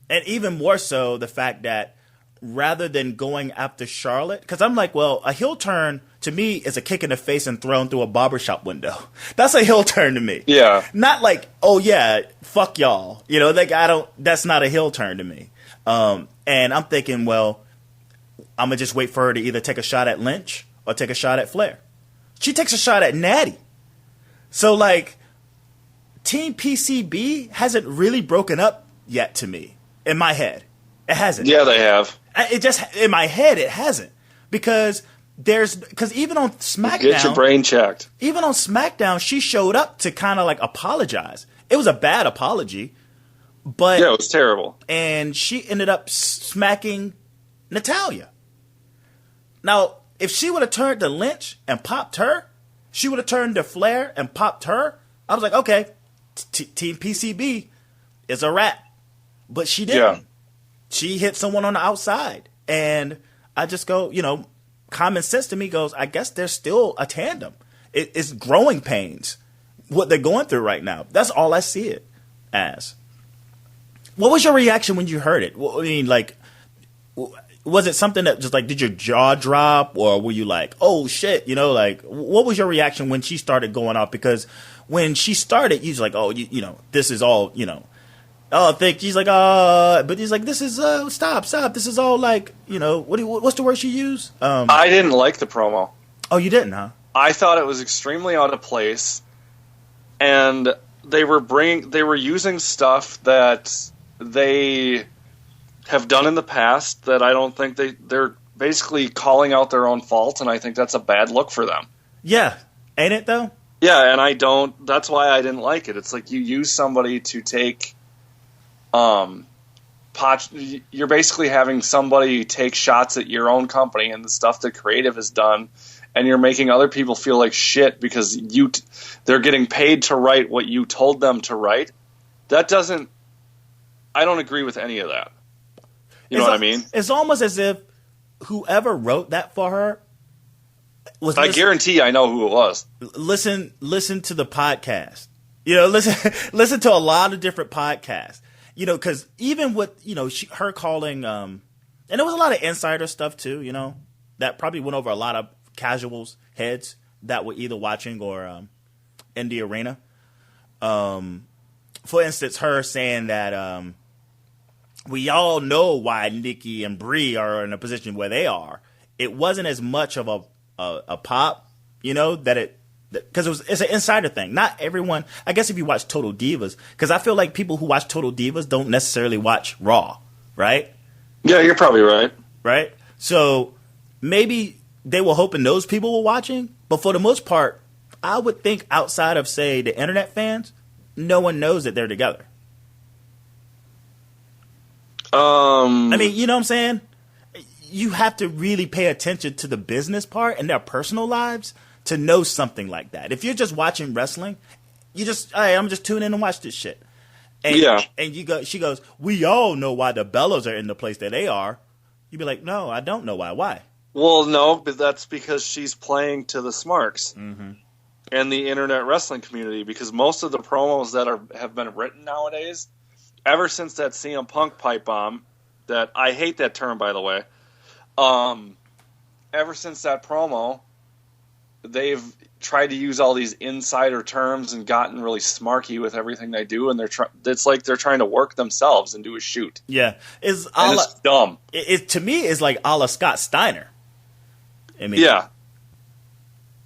And even more so, the fact that rather than going after Charlotte, because I'm like, well, a heel turn to me is a kick in the face and thrown through a barbershop window. That's a heel turn to me. Yeah. Not like, oh yeah, fuck y'all. You know, like that's not a heel turn to me. And I'm thinking, well, I'm going to just wait for her to either take a shot at Lynch or take a shot at Flair. She takes a shot at Natty. So, like, Team PCB hasn't really broken up yet to me, in my head. It hasn't. Yeah, they have. It just, in my head, it hasn't. Because even on SmackDown. Get your brain checked. Even on SmackDown, she showed up to kind of, like, apologize. It was a bad apology. But yeah, it was terrible. And she ended up smacking Natalya. Now, if she would have turned to Lynch and popped her, she would have turned to Flair and popped her. I was like, okay, Team PCB is a wrap. But she didn't. Yeah. She hit someone on the outside. And I just go, you know, common sense to me goes, I guess there's still a tandem. It's growing pains, what they're going through right now. That's all I see it as. What was your reaction when you heard it? I mean, like, was it something that just like, did your jaw drop, or were you like, oh shit, you know, like, what was your reaction when she started going off? Because when she started, you was like, oh, you know, this is all, you know, oh, think he's like, but he's like, this is, stop, this is all like, you know, what's the word she used? I didn't like the promo. Oh, you didn't, huh? I thought it was extremely out of place, and they were using stuff that they have done in the past that I don't think they're basically calling out their own fault, and I think that's a bad look for them. Yeah, ain't it though? Yeah, and that's why I didn't like it. It's like you use somebody to take, you're basically having somebody take shots at your own company and the stuff that creative has done, and you're making other people feel like shit because they're getting paid to write what you told them to write. I don't agree with any of that. You know what I mean? It's almost as if whoever wrote that for her I guarantee I know who it was. Listen to the podcast. Listen to a lot of different podcasts. Because even with her calling, and there was a lot of insider stuff too. That probably went over a lot of casuals' heads that were either watching or in the arena. For instance, her saying that we all know why Nikki and Brie are in a position where they are. It wasn't as much of a pop, because it's an insider thing. Not everyone. I guess if you watch Total Divas, because I feel like people who watch Total Divas don't necessarily watch Raw, right? Yeah, you're probably right. Right. So maybe they were hoping those people were watching, but for the most part, I would think outside of say the internet fans, no one knows that they're together. I mean, you know what I'm saying? You have to really pay attention to the business part and their personal lives to know something like that. If you're just watching wrestling, I'm just tuning in and watch this shit. And, and she goes, we all know why the Bellas are in the place that they are. You'd be like, no, I don't know why. Why? Well, no, but that's because she's playing to the smarks and the internet wrestling community, because most of the promos that have been written nowadays, ever since that CM Punk pipe bomb, that I hate that term, by the way, ever since that promo, they've tried to use all these insider terms and gotten really smarky with everything they do, and it's like they're trying to work themselves and do a shoot. Yeah, it's dumb. To me, it's like a la Scott Steiner. I mean, yeah,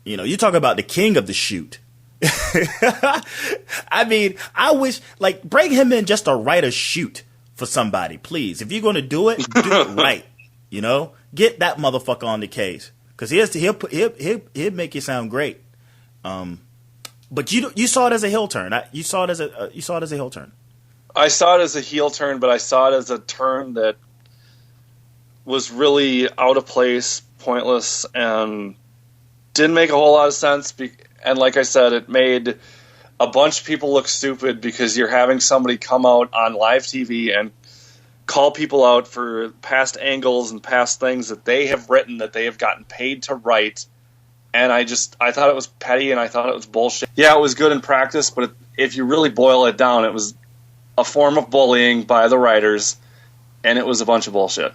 you talk about the king of the shoot. I mean, I wish bring him in just to write a shoot for somebody, please. If you're going to do it right. Get that motherfucker on the case, because he'll make you sound great. But you saw it as a heel turn. You saw it as a heel turn. I saw it as a heel turn, but I saw it as a turn that was really out of place, pointless, and didn't make a whole lot of sense. And like I said, it made a bunch of people look stupid because you're having somebody come out on live TV and call people out for past angles and past things that they have written that they have gotten paid to write. And I thought it was petty, and I thought it was bullshit. Yeah, it was good in practice, but if you really boil it down, it was a form of bullying by the writers, and it was a bunch of bullshit.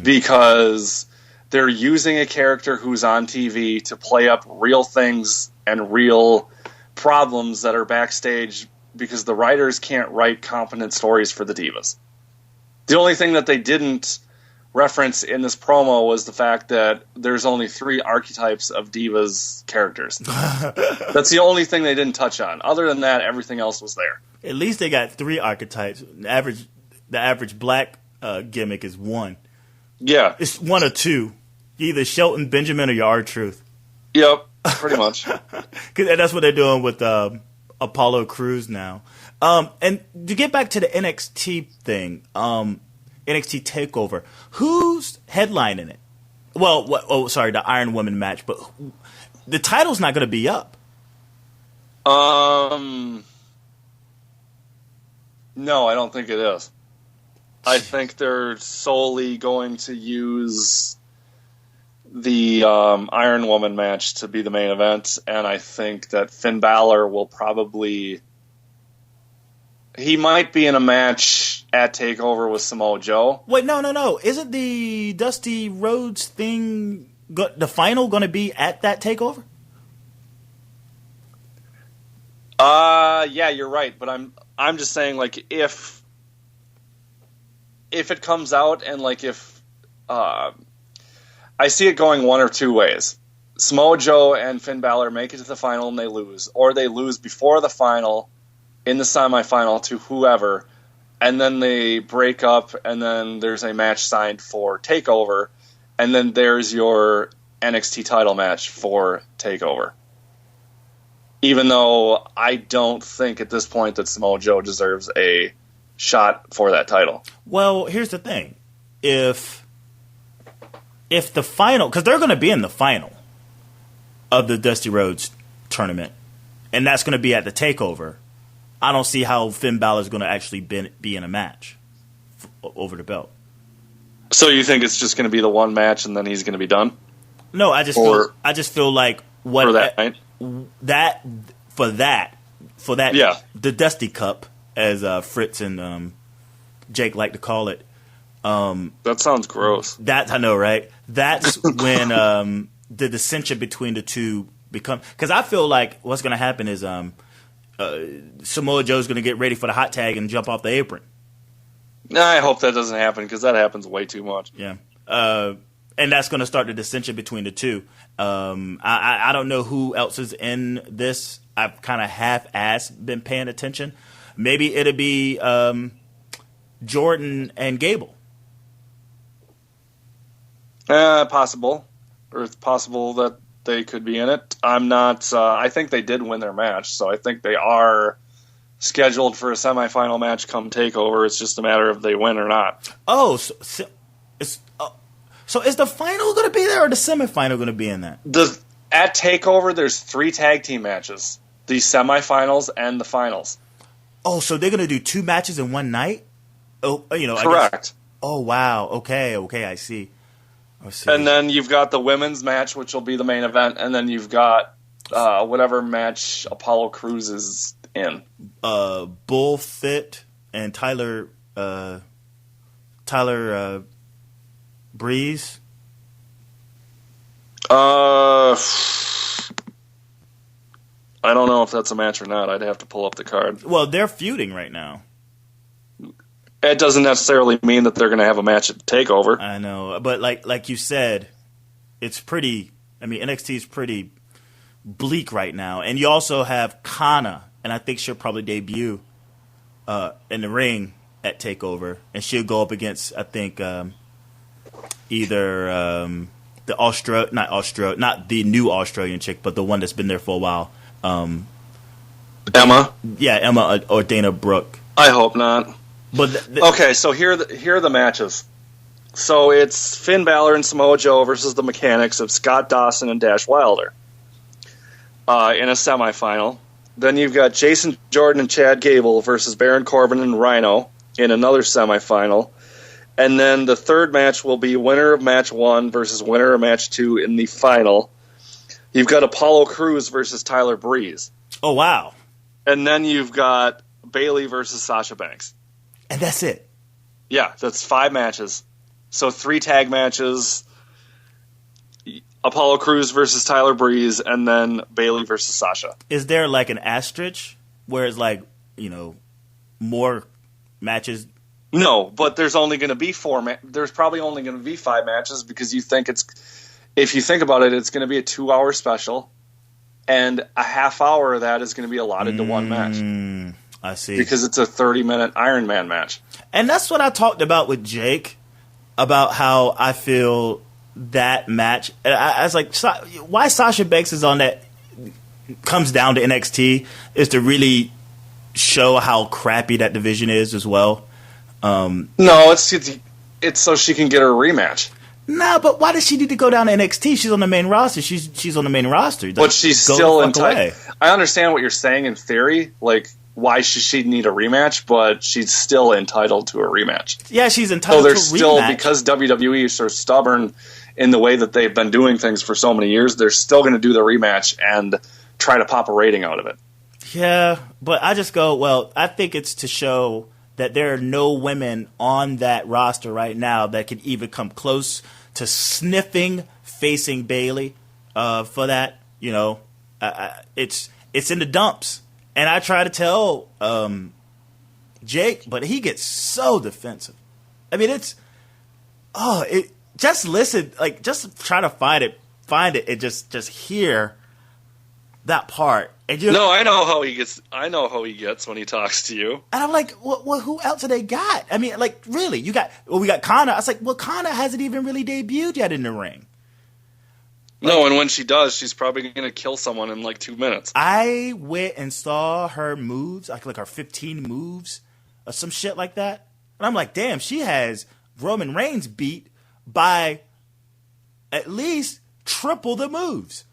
Because they're using a character who's on TV to play up real things and real problems that are backstage, because the writers can't write competent stories for the Divas. The only thing that they didn't reference in this promo was the fact that there's only 3 archetypes of Divas characters. That's the only thing they didn't touch on. Other than that, everything else was there. At least they got 3 archetypes. The average black gimmick is 1. Yeah. It's 1 or 2. Either Shelton Benjamin or your R-Truth. Yep, pretty much. And that's what they're doing with Apollo Crews now. And to get back to the NXT thing, NXT Takeover, who's headlining it? Well, the Iron Woman match, but the title's not going to be up. No, I don't think it is. I think they're solely going to use the Iron Woman match to be the main event, and I think that Finn Balor will probably... He might be in a match at TakeOver with Samoa Joe. Wait, no. Isn't the Dusty Rhodes thing, the final, going to be at that TakeOver? Yeah, you're right, but I'm just saying, like, if it comes out and, like, if I see it going one or two ways. Samoa Joe and Finn Balor make it to the final and they lose, or they lose before the final in the semifinal to whoever, and then they break up, and then there's a match signed for TakeOver, and then there's your NXT title match for TakeOver. Even though I don't think at this point that Samoa Joe deserves a shot for that title. Well, here's the thing. If the final, because they're going to be in the final of the Dusty Rhodes tournament, and that's going to be at the TakeOver, I don't see how Finn Balor is going to actually be in a match over the belt. So you think it's just going to be the one match and then he's going to be done? No, I just feel like what for that night. For that, yeah, the Dusty Cup, as Fritz and Jake like to call it. That sounds gross. That I know, right? That's when the dissension between the two become. Because I feel like what's going to happen is Samoa Joe's going to get ready for the hot tag and jump off the apron. I hope that doesn't happen because that happens way too much. Yeah. And that's going to start the dissension between the two. I don't know who else is in this. I've kind of half-assed been paying attention. Maybe it'll be Jordan and Gable. Possible. Or it's possible that they could be in it. I'm not... I think they did win their match, so I think they are scheduled for a semifinal match come TakeOver. It's just a matter of they win or not. Oh, so is the final going to be there or the semifinal going to be in that? At TakeOver, there's 3 tag team matches. The semifinals and the finals. Oh, so they're going to do 2 matches in one night? Oh, correct. I guess, oh, wow. Okay, I see. And then you've got the women's match, which will be the main event, and then you've got whatever match Apollo Crews is in. Bullfit and Tyler Breeze. I don't know if that's a match or not. I'd have to pull up the card. Well, they're feuding right now. It doesn't necessarily mean that they're going to have a match at TakeOver. I know, but like you said, it's pretty. I mean, NXT is pretty bleak right now, and you also have Kana, and I think she'll probably debut in the ring at TakeOver, and she'll go up against either not the new Australian chick, but the one that's been there for a while. Emma? Yeah, Emma or Dana Brooke. I hope not. But okay, so here are the matches. So it's Finn Balor and Samoa Joe versus the Mechanics of Scott Dawson and Dash Wilder in a semifinal. Then you've got Jason Jordan and Chad Gable versus Baron Corbin and Rhino in another semifinal. And then the third match will be winner of match 1 versus winner of match 2 in the final. You've got Apollo Crews versus Tyler Breeze. Oh, wow. And then you've got Bayley versus Sasha Banks. And that's it. Yeah, that's 5 matches. So 3 tag matches, Apollo Crews versus Tyler Breeze, and then Bayley versus Sasha. Is there like an asterisk where it's like, more matches? No, but there's only going to be 4. There's probably only going to be 5 matches because you think if you think about it, it's going to be a 2-hour special, and a half hour of that is going to be allotted to one match. I see. Because it's a 30-minute Iron Man match. And that's what I talked about with Jake, about how I feel that match. I was like, why Sasha Banks is on that comes down to NXT is to really show how crappy that division is as well. No, it's so she can get her rematch. Nah, but why does she need to go down to NXT? She's on the main roster. She's on the main roster. But she's still entitled. I understand what you're saying in theory. Like, why should she need a rematch? But she's still entitled to a rematch. Yeah, she's entitled to a rematch. So they're still, because WWE is so stubborn in the way that they've been doing things for so many years, they're still going to do the rematch and try to pop a rating out of it. Yeah, but I just go, well, I think it's to show that there are no women on that roster right now that can even come close to facing Bayley for that. It's in the dumps. And I try to tell Jake, but he gets so defensive. I mean, just listen, like just try to find it and just hear that part No, I know how he gets. I know how he gets when he talks to you. And I'm like, well, who else have they got? I mean, like, really? We got Kana. I was like, well, Kana hasn't even really debuted yet in the ring. No, and when she does, she's probably going to kill someone in like 2 minutes. I went and saw her moves, like her 15 moves or some shit like that. And I'm like, damn, she has Roman Reigns beat by at least triple the moves.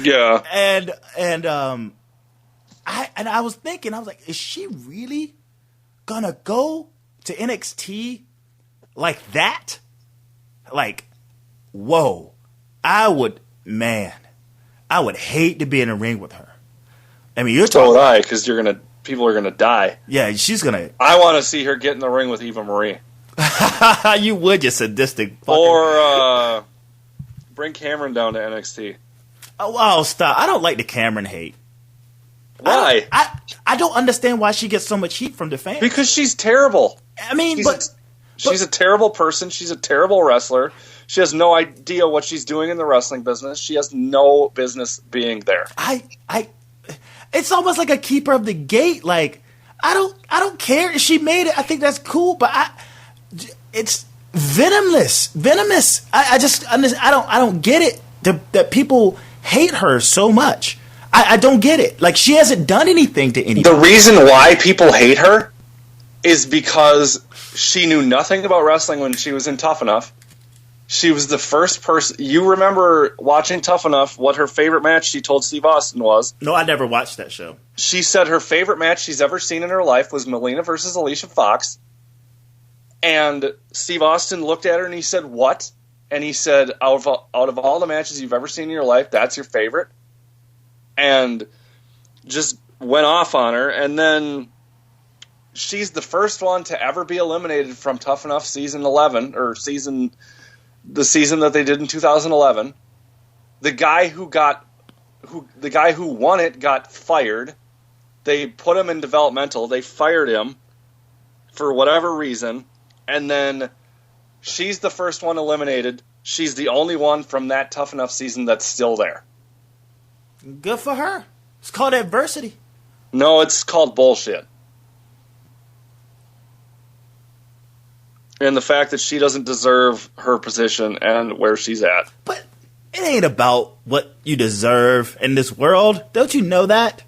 Yeah. And I was thinking, I was like, is she really gonna go to NXT like that? Like, whoa. I would hate to be in a ring with her. I mean, so would I, because people are gonna die. Yeah, she's gonna. I want to see her get in the ring with Eva Marie. You would, you sadistic. Or bring Cameron down to NXT. Oh, stop! I don't like the Cameron hate. Why? I don't understand why she gets so much heat from the fans. Because she's terrible. I mean, she's a terrible person. She's a terrible wrestler. She has no idea what she's doing in the wrestling business. She has no business being there. It's almost like a keeper of the gate. Like, I don't care if she made it. I think that's cool, but it's venomous. I don't get it that people hate her so much. I don't get it. Like, she hasn't done anything to anybody. The reason why people hate her is because she knew nothing about wrestling when she was in Tough Enough. She was the first person. You remember watching Tough Enough, what her favorite match she told Steve Austin was? No, I never watched that show. She said her favorite match she's ever seen in her life was Melina versus Alicia Fox. And Steve Austin looked at her and he said, "What?" And he said, out of all the matches you've ever seen in your life, that's your favorite? And just went off on her. And then she's the first one to ever be eliminated from Tough Enough season 11, or the season that they did in 2011. The guy who won it got fired. They put him in developmental. They fired him for whatever reason. And then she's the first one eliminated. She's the only one from that Tough Enough season that's still there. Good for her. It's called adversity. No, it's called bullshit. And the fact that she doesn't deserve her position and where she's at. But it ain't about what you deserve in this world. Don't you know that?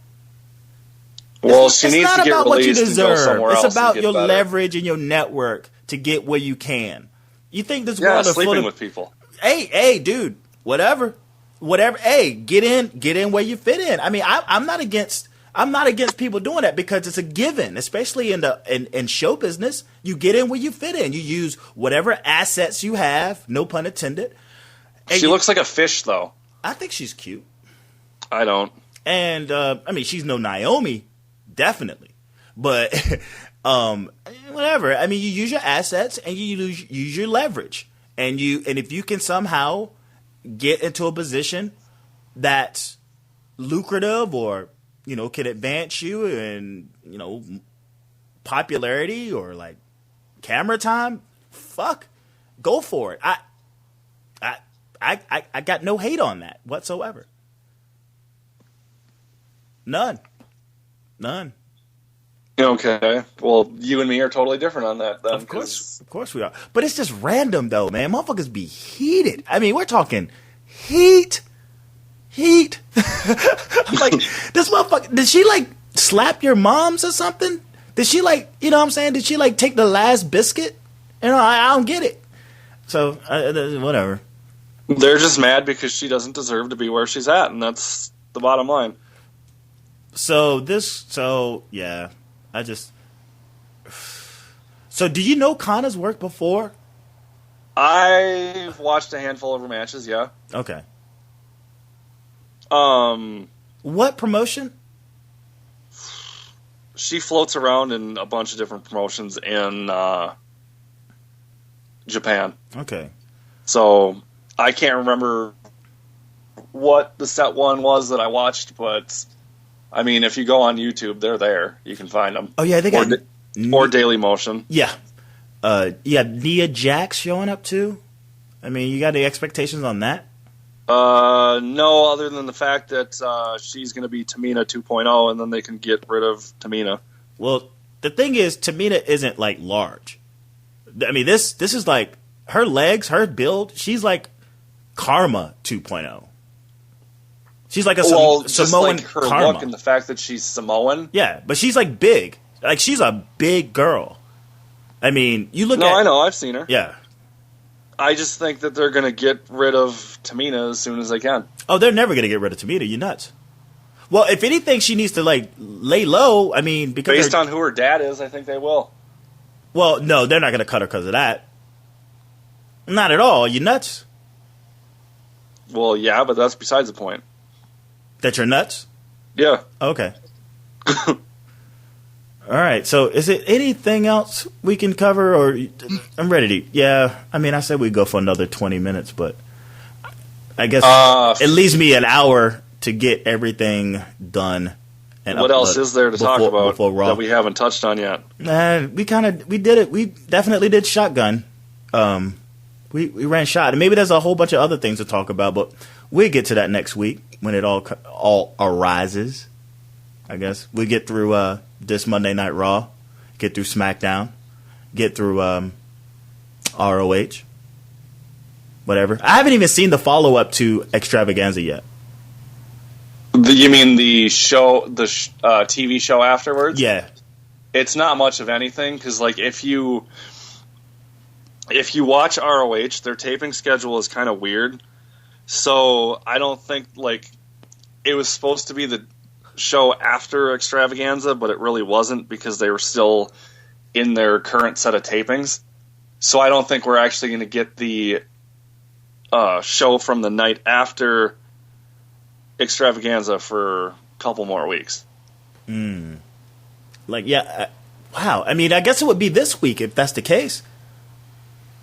Well, she needs to get released and go somewhere else. It's about your leverage and your network to get where you can. You think this world is sleeping with people. Hey, dude, whatever. Hey, get in where you fit in. I mean, I'm not against people doing that because it's a given, especially in show business. You get in where you fit in. You use whatever assets you have, no pun intended. She looks like a fish, though. I think she's cute. I don't. And I mean, she's no Naomi, definitely. But whatever. I mean, you use your assets and you use your leverage, and if you can somehow get into a position that's lucrative or can advance you in popularity or like camera time, fuck, go for it. I got no hate on that whatsoever. None. Okay. Well, you and me are totally different on that then. Of course we are. But it's just random though, man. Motherfuckers be heated. I mean, we're talking heat. I'm like, this motherfucker, did she like slap your moms or something? Did she like, what I'm saying? Did she like take the last biscuit? I don't get it. So, whatever. They're just mad because she doesn't deserve to be where she's at, and that's the bottom line. So do you know Kana's work before? I've watched a handful of her matches, yeah. Okay. What promotion? She floats around in a bunch of different promotions in Japan. Okay. So I can't remember what the set one was that I watched, but I mean, if you go on YouTube, they're there. You can find them. Oh yeah, they got or Daily Motion. Yeah. Nia Jax showing up too. I mean, you got the expectations on that? No, other than the fact that she's going to be Tamina 2.0, and then they can get rid of Tamina. Well, the thing is, Tamina isn't like large. I mean, this is like her legs, her build. She's like Karma 2.0. She's like a Samoan like her Karma. look and the fact that she's Samoan. Yeah, but she's like big. Like she's a big girl. I mean, you look at. No, I know. I've seen her. Yeah. I just think that they're going to get rid of Tamina as soon as they can. Oh, they're never going to get rid of Tamina. You nuts? Well, if anything, she needs to like lay low. I mean, because based on who her dad is, I think they will. Well, no, they're not going to cut her because of that. Not at all. You nuts? Well, yeah, but that's besides the point. That you're nuts? Yeah. Okay. All right. So, is it anything else we can cover, or I'm ready to? Yeah. I mean, I said we'd go for another 20 minutes, but I guess it leaves me an hour to get everything done. And what else is there to talk about that we haven't touched on yet? We did it. We definitely did shotgun. We ran shot, and maybe there's a whole bunch of other things to talk about, but we'll get to that next week when it all arises. I guess we get through this Monday Night Raw, get through SmackDown, get through ROH, whatever. I haven't even seen the follow up to Extravaganza yet. You mean the show, the TV show afterwards? Yeah, it's not much of anything because, like, if you watch ROH, their taping schedule is kind of weird. So I don't think like it was supposed to be the show after Extravaganza, but it really wasn't because they were still in their current set of tapings. So I don't think we're actually going to get the show from the night after Extravaganza for a couple more weeks. Like, yeah, wow. I mean, I guess it would be this week if that's the case.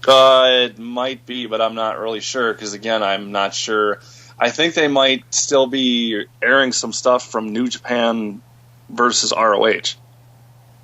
It might be, but I'm not really sure because, again, I'm not sure. I think they might still be airing some stuff from New Japan versus ROH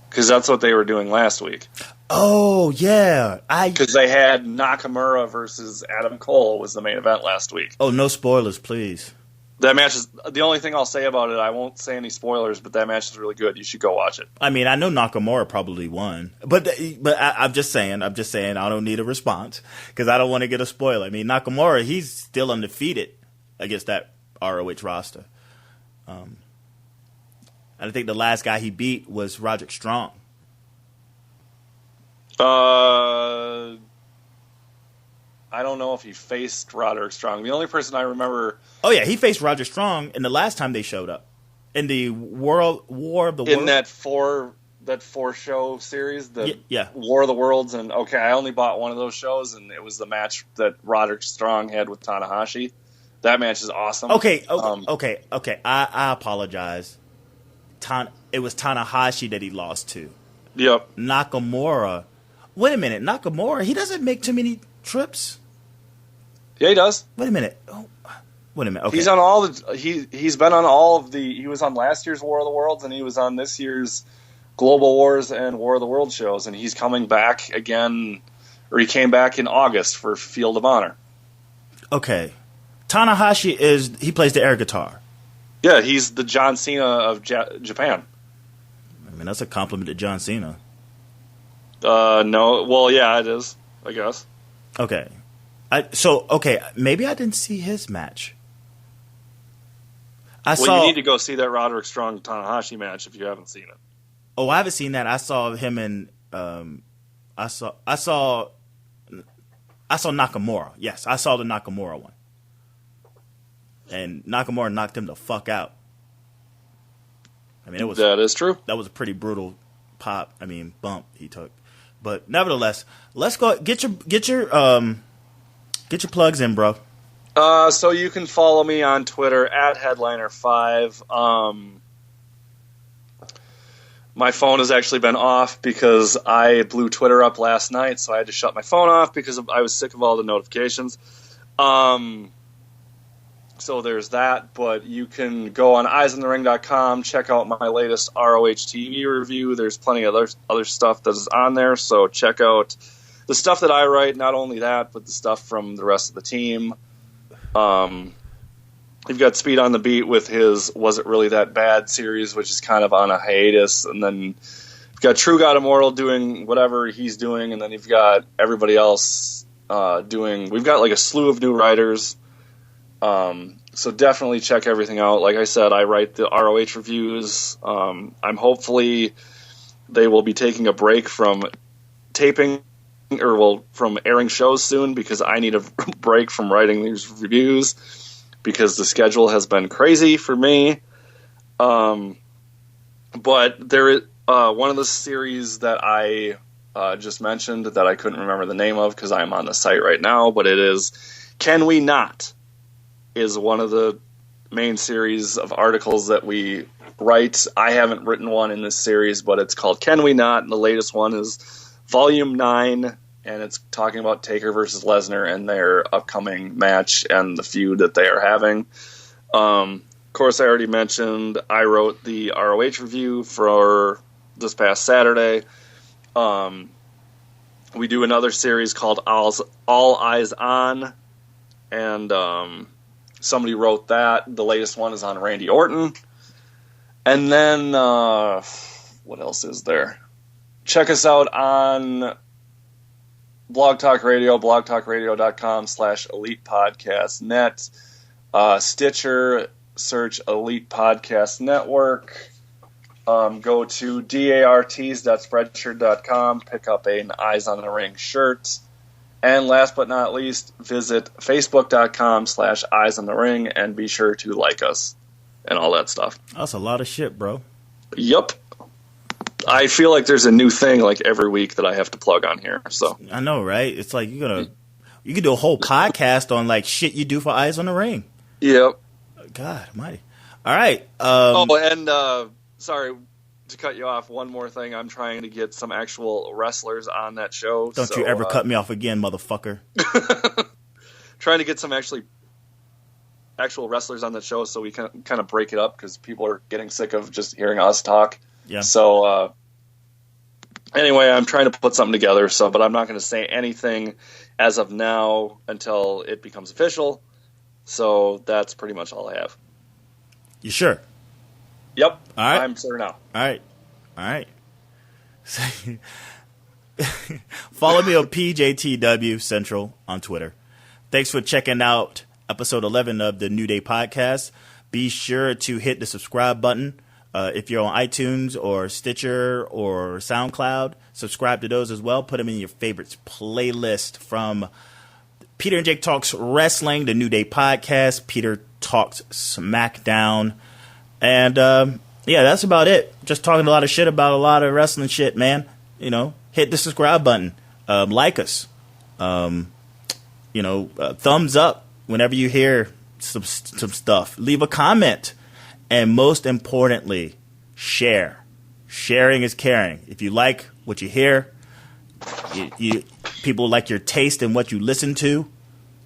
because that's what they were doing last week. Oh, yeah. Because they had Nakamura versus Adam Cole was the main event last week. Oh, no spoilers, please. That match is the only thing I'll say about it. I won't say any spoilers, but that match is really good. You should go watch it. I mean, I know Nakamura probably won, but I'm just saying. I don't need a response because I don't want to get a spoiler. I mean, Nakamura, he's still undefeated against that ROH roster. I think the last guy he beat was Roderick Strong. I don't know if he faced Roderick Strong. The only person I remember... Oh, yeah, he faced Roderick Strong in the last time they showed up. In the War of the World. In that four-show series, yeah. War of the Worlds. And, okay, I only bought one of those shows, and it was the match that Roderick Strong had with Tanahashi. That match is awesome. Okay. I apologize. It was Tanahashi that he lost to. Yep. Nakamura. Wait a minute. Nakamura, he doesn't make too many trips. Yeah, he does. Wait a minute. Okay. He's on all the. He's been on all of the. He was on last year's War of the Worlds, and he was on this year's Global Wars and War of the World shows, and he's coming back again, or he came back in August for Field of Honor. Okay, Tanahashi he plays the air guitar. Yeah, he's the John Cena of Japan. I mean, that's a compliment to John Cena. No, well, yeah, it is, I guess. Okay. Maybe I didn't see his match. You need to go see that Roderick Strong Tanahashi match if you haven't seen it. Oh, I haven't seen that. I saw him in. I saw Nakamura. Yes, I saw the Nakamura one, and Nakamura knocked him the fuck out. I mean, that is true. That was a pretty brutal bump he took. But nevertheless, let's go get your plugs in, bro. So you can follow me on Twitter at Headliner5. My phone has actually been off because I blew Twitter up last night, so I had to shut my phone off because I was sick of all the notifications. So there's that, but you can go on eyesinthering.com, check out my latest ROH TV review. There's plenty of other stuff that is on there, so check out the stuff that I write, not only that, but the stuff from the rest of the team. You've got Speed on the Beat with his Was It Really That Bad series, which is kind of on a hiatus. And then you've got True God Immortal doing whatever he's doing. And then you've got everybody else doing... We've got like a slew of new writers. So definitely check everything out. Like I said, I write the ROH reviews. I'm hopefully they will be taking a break from taping from airing shows soon, because I need a break from writing these reviews because the schedule has been crazy for me. But there is one of the series that I just mentioned that I couldn't remember the name of because I'm on the site right now, but it is Can We Not is one of the main series of articles that we write. I haven't written one in this series, but it's called Can We Not, and the latest one is Volume 9, and it's talking about Taker versus Lesnar and their upcoming match and the feud that they are having. Of course, I already mentioned I wrote the ROH review for this past Saturday. We do another series called All Eyes On, and somebody wrote that. The latest one is on Randy Orton. And then, what else is there? Check us out on Blog Talk Radio, blogtalkradio.com/elitepodcastnet. Stitcher, search Elite Podcast Network. Go to darts.spreadshirt.com, pick up an Eyes on the Ring shirt. And last but not least, visit facebook.com/Eyes on the Ring and be sure to like us and all that stuff. That's a lot of shit, bro. Yup. I feel like there's a new thing like every week that I have to plug on here. So I know, right? It's like you could do a whole podcast on like shit you do for Eyes on the Ring. Yep. God almighty. All right. Sorry to cut you off. One more thing. I'm trying to get some actual wrestlers on that show. Don't you ever cut me off again, motherfucker. Trying to get some actual wrestlers on that show so we can kind of break it up because people are getting sick of just hearing us talk. Yeah. So, anyway, I'm trying to put something together. But I'm not going to say anything as of now until it becomes official. So that's pretty much all I have. You sure? Yep. All right. I'm sure now. All right. Follow me on PJTW Central on Twitter. Thanks for checking out episode 11 of the Neu Daye Podcast. Be sure to hit the subscribe button. If you're on iTunes or Stitcher or SoundCloud, subscribe to those as well. Put them in your favorites playlist from Peter and Jake Talks Wrestling, the Neu Daye Podcast, Peter Talks SmackDown. And, that's about it. Just talking a lot of shit about a lot of wrestling shit, man. Hit the subscribe button. Like us. Thumbs up whenever you hear some stuff. Leave a comment. And most importantly, share. Sharing is caring. If you like what you hear, people like your taste and what you listen to,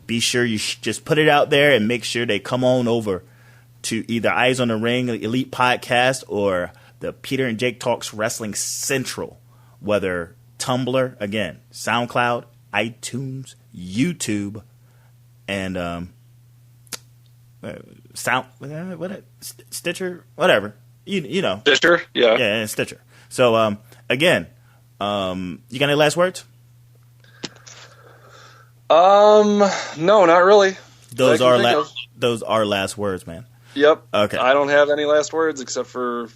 be sure you just put it out there and make sure they come on over to either Eyes on the Ring Elite Podcast or the Peter and Jake Talks Wrestling Central, whether Tumblr, again, SoundCloud, iTunes, YouTube, and Stitcher, whatever. You know. Stitcher? Yeah. Yeah, and Stitcher. So, again, you got any last words? No, not really. Those are last words, man. Yep. Okay. I don't have any last words except for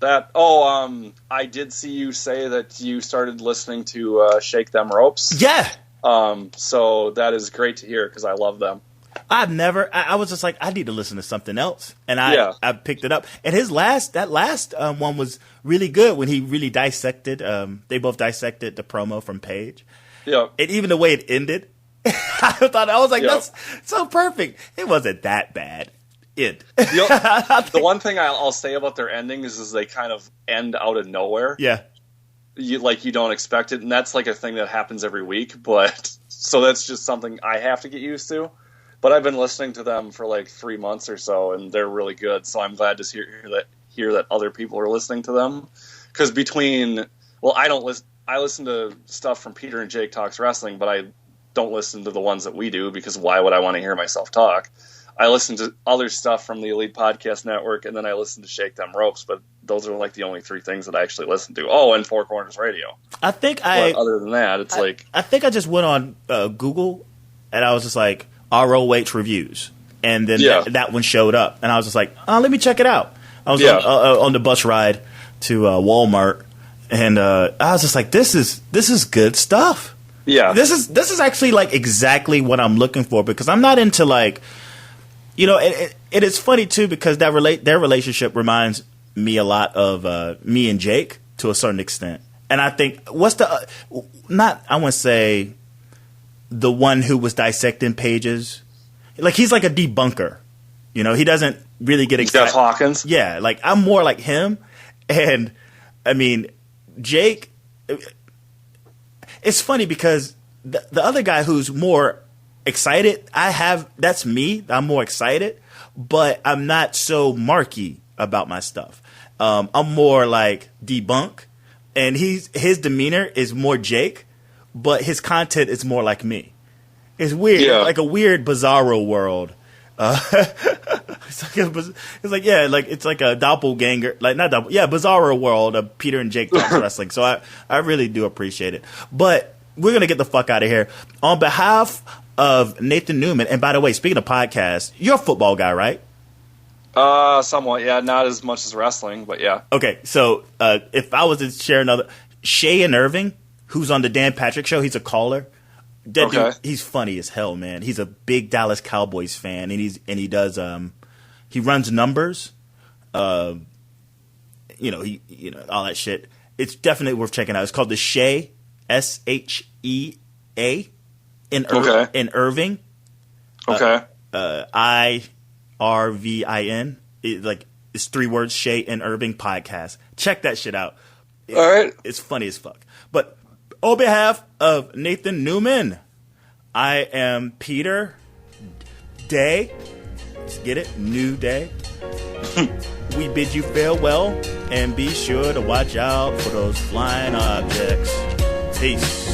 that. Oh, I did see you say that you started listening to Shake Them Ropes. Yeah. So that is great to hear because I love them. I was just like, I need to listen to something else. And I picked it up. And that last one was really good when he really dissected, they both dissected the promo from Paige. Yeah. And even the way it ended, I was like, that's so perfect. It wasn't that bad. The one thing I'll say about their ending is they kind of end out of nowhere. Yeah. You don't expect it. And that's like a thing that happens every week. So that's just something I have to get used to. But I've been listening to them for like 3 months or so, and they're really good. So I'm glad to hear that other people are listening to them. Because I listen to stuff from Peter and Jake Talks Wrestling, but don't listen to the ones that we do, because why would I want to hear myself talk? I listen to other stuff from the Elite Podcast Network, and then I listen to Shake Them Ropes, but those are like the only three things that I actually listen to. Oh, and Four Corners Radio. Other than that, it's I think I just went on Google, and I was just like, ROH reviews. And then that one showed up, and I was just like, oh, let me check it out. I was on the bus ride to Walmart, and I was just like, this is good stuff. Yeah. This is actually like exactly what I'm looking for, because I'm not into like, you know, it is funny too, because their relationship reminds me a lot of me and Jake to a certain extent. And I think I want to say the one who was dissecting pages, like he's like a debunker, you know, he doesn't really get excited. Jeff Hawkins. Yeah, like I'm more like him, and I mean Jake. It's funny because the other guy who's more excited, that's me. I'm more excited, but I'm not so marky about my stuff. I'm more like debunk, and his demeanor is more Jake, but his content is more like me. It's weird, like a weird bizarro world. It's like a doppelganger, like not double, bizarro world of Peter and Jake talk wrestling. So I really do appreciate it. But we're gonna get the fuck out of here on behalf of Nathan Newman. And by the way, speaking of podcasts, you're a football guy, right? Somewhat, yeah. Not as much as wrestling, but yeah. Okay, so if I was to share another, Shay and Irving, who's on the Dan Patrick Show, he's a caller. Dude, he's funny as hell, man. He's a big Dallas Cowboys fan, and he runs numbers, all that shit. It's definitely worth checking out. It's called the Shea, SHEA, in Irving. Okay. IRVIN. It's 3 words. Shea and Irving podcast. Check that shit out. All right. It's funny as fuck. But on behalf of Nathan Newman, I am Peter Day. Let's get it? Neu Daye. We bid you farewell, and be sure to watch out for those flying objects. Peace.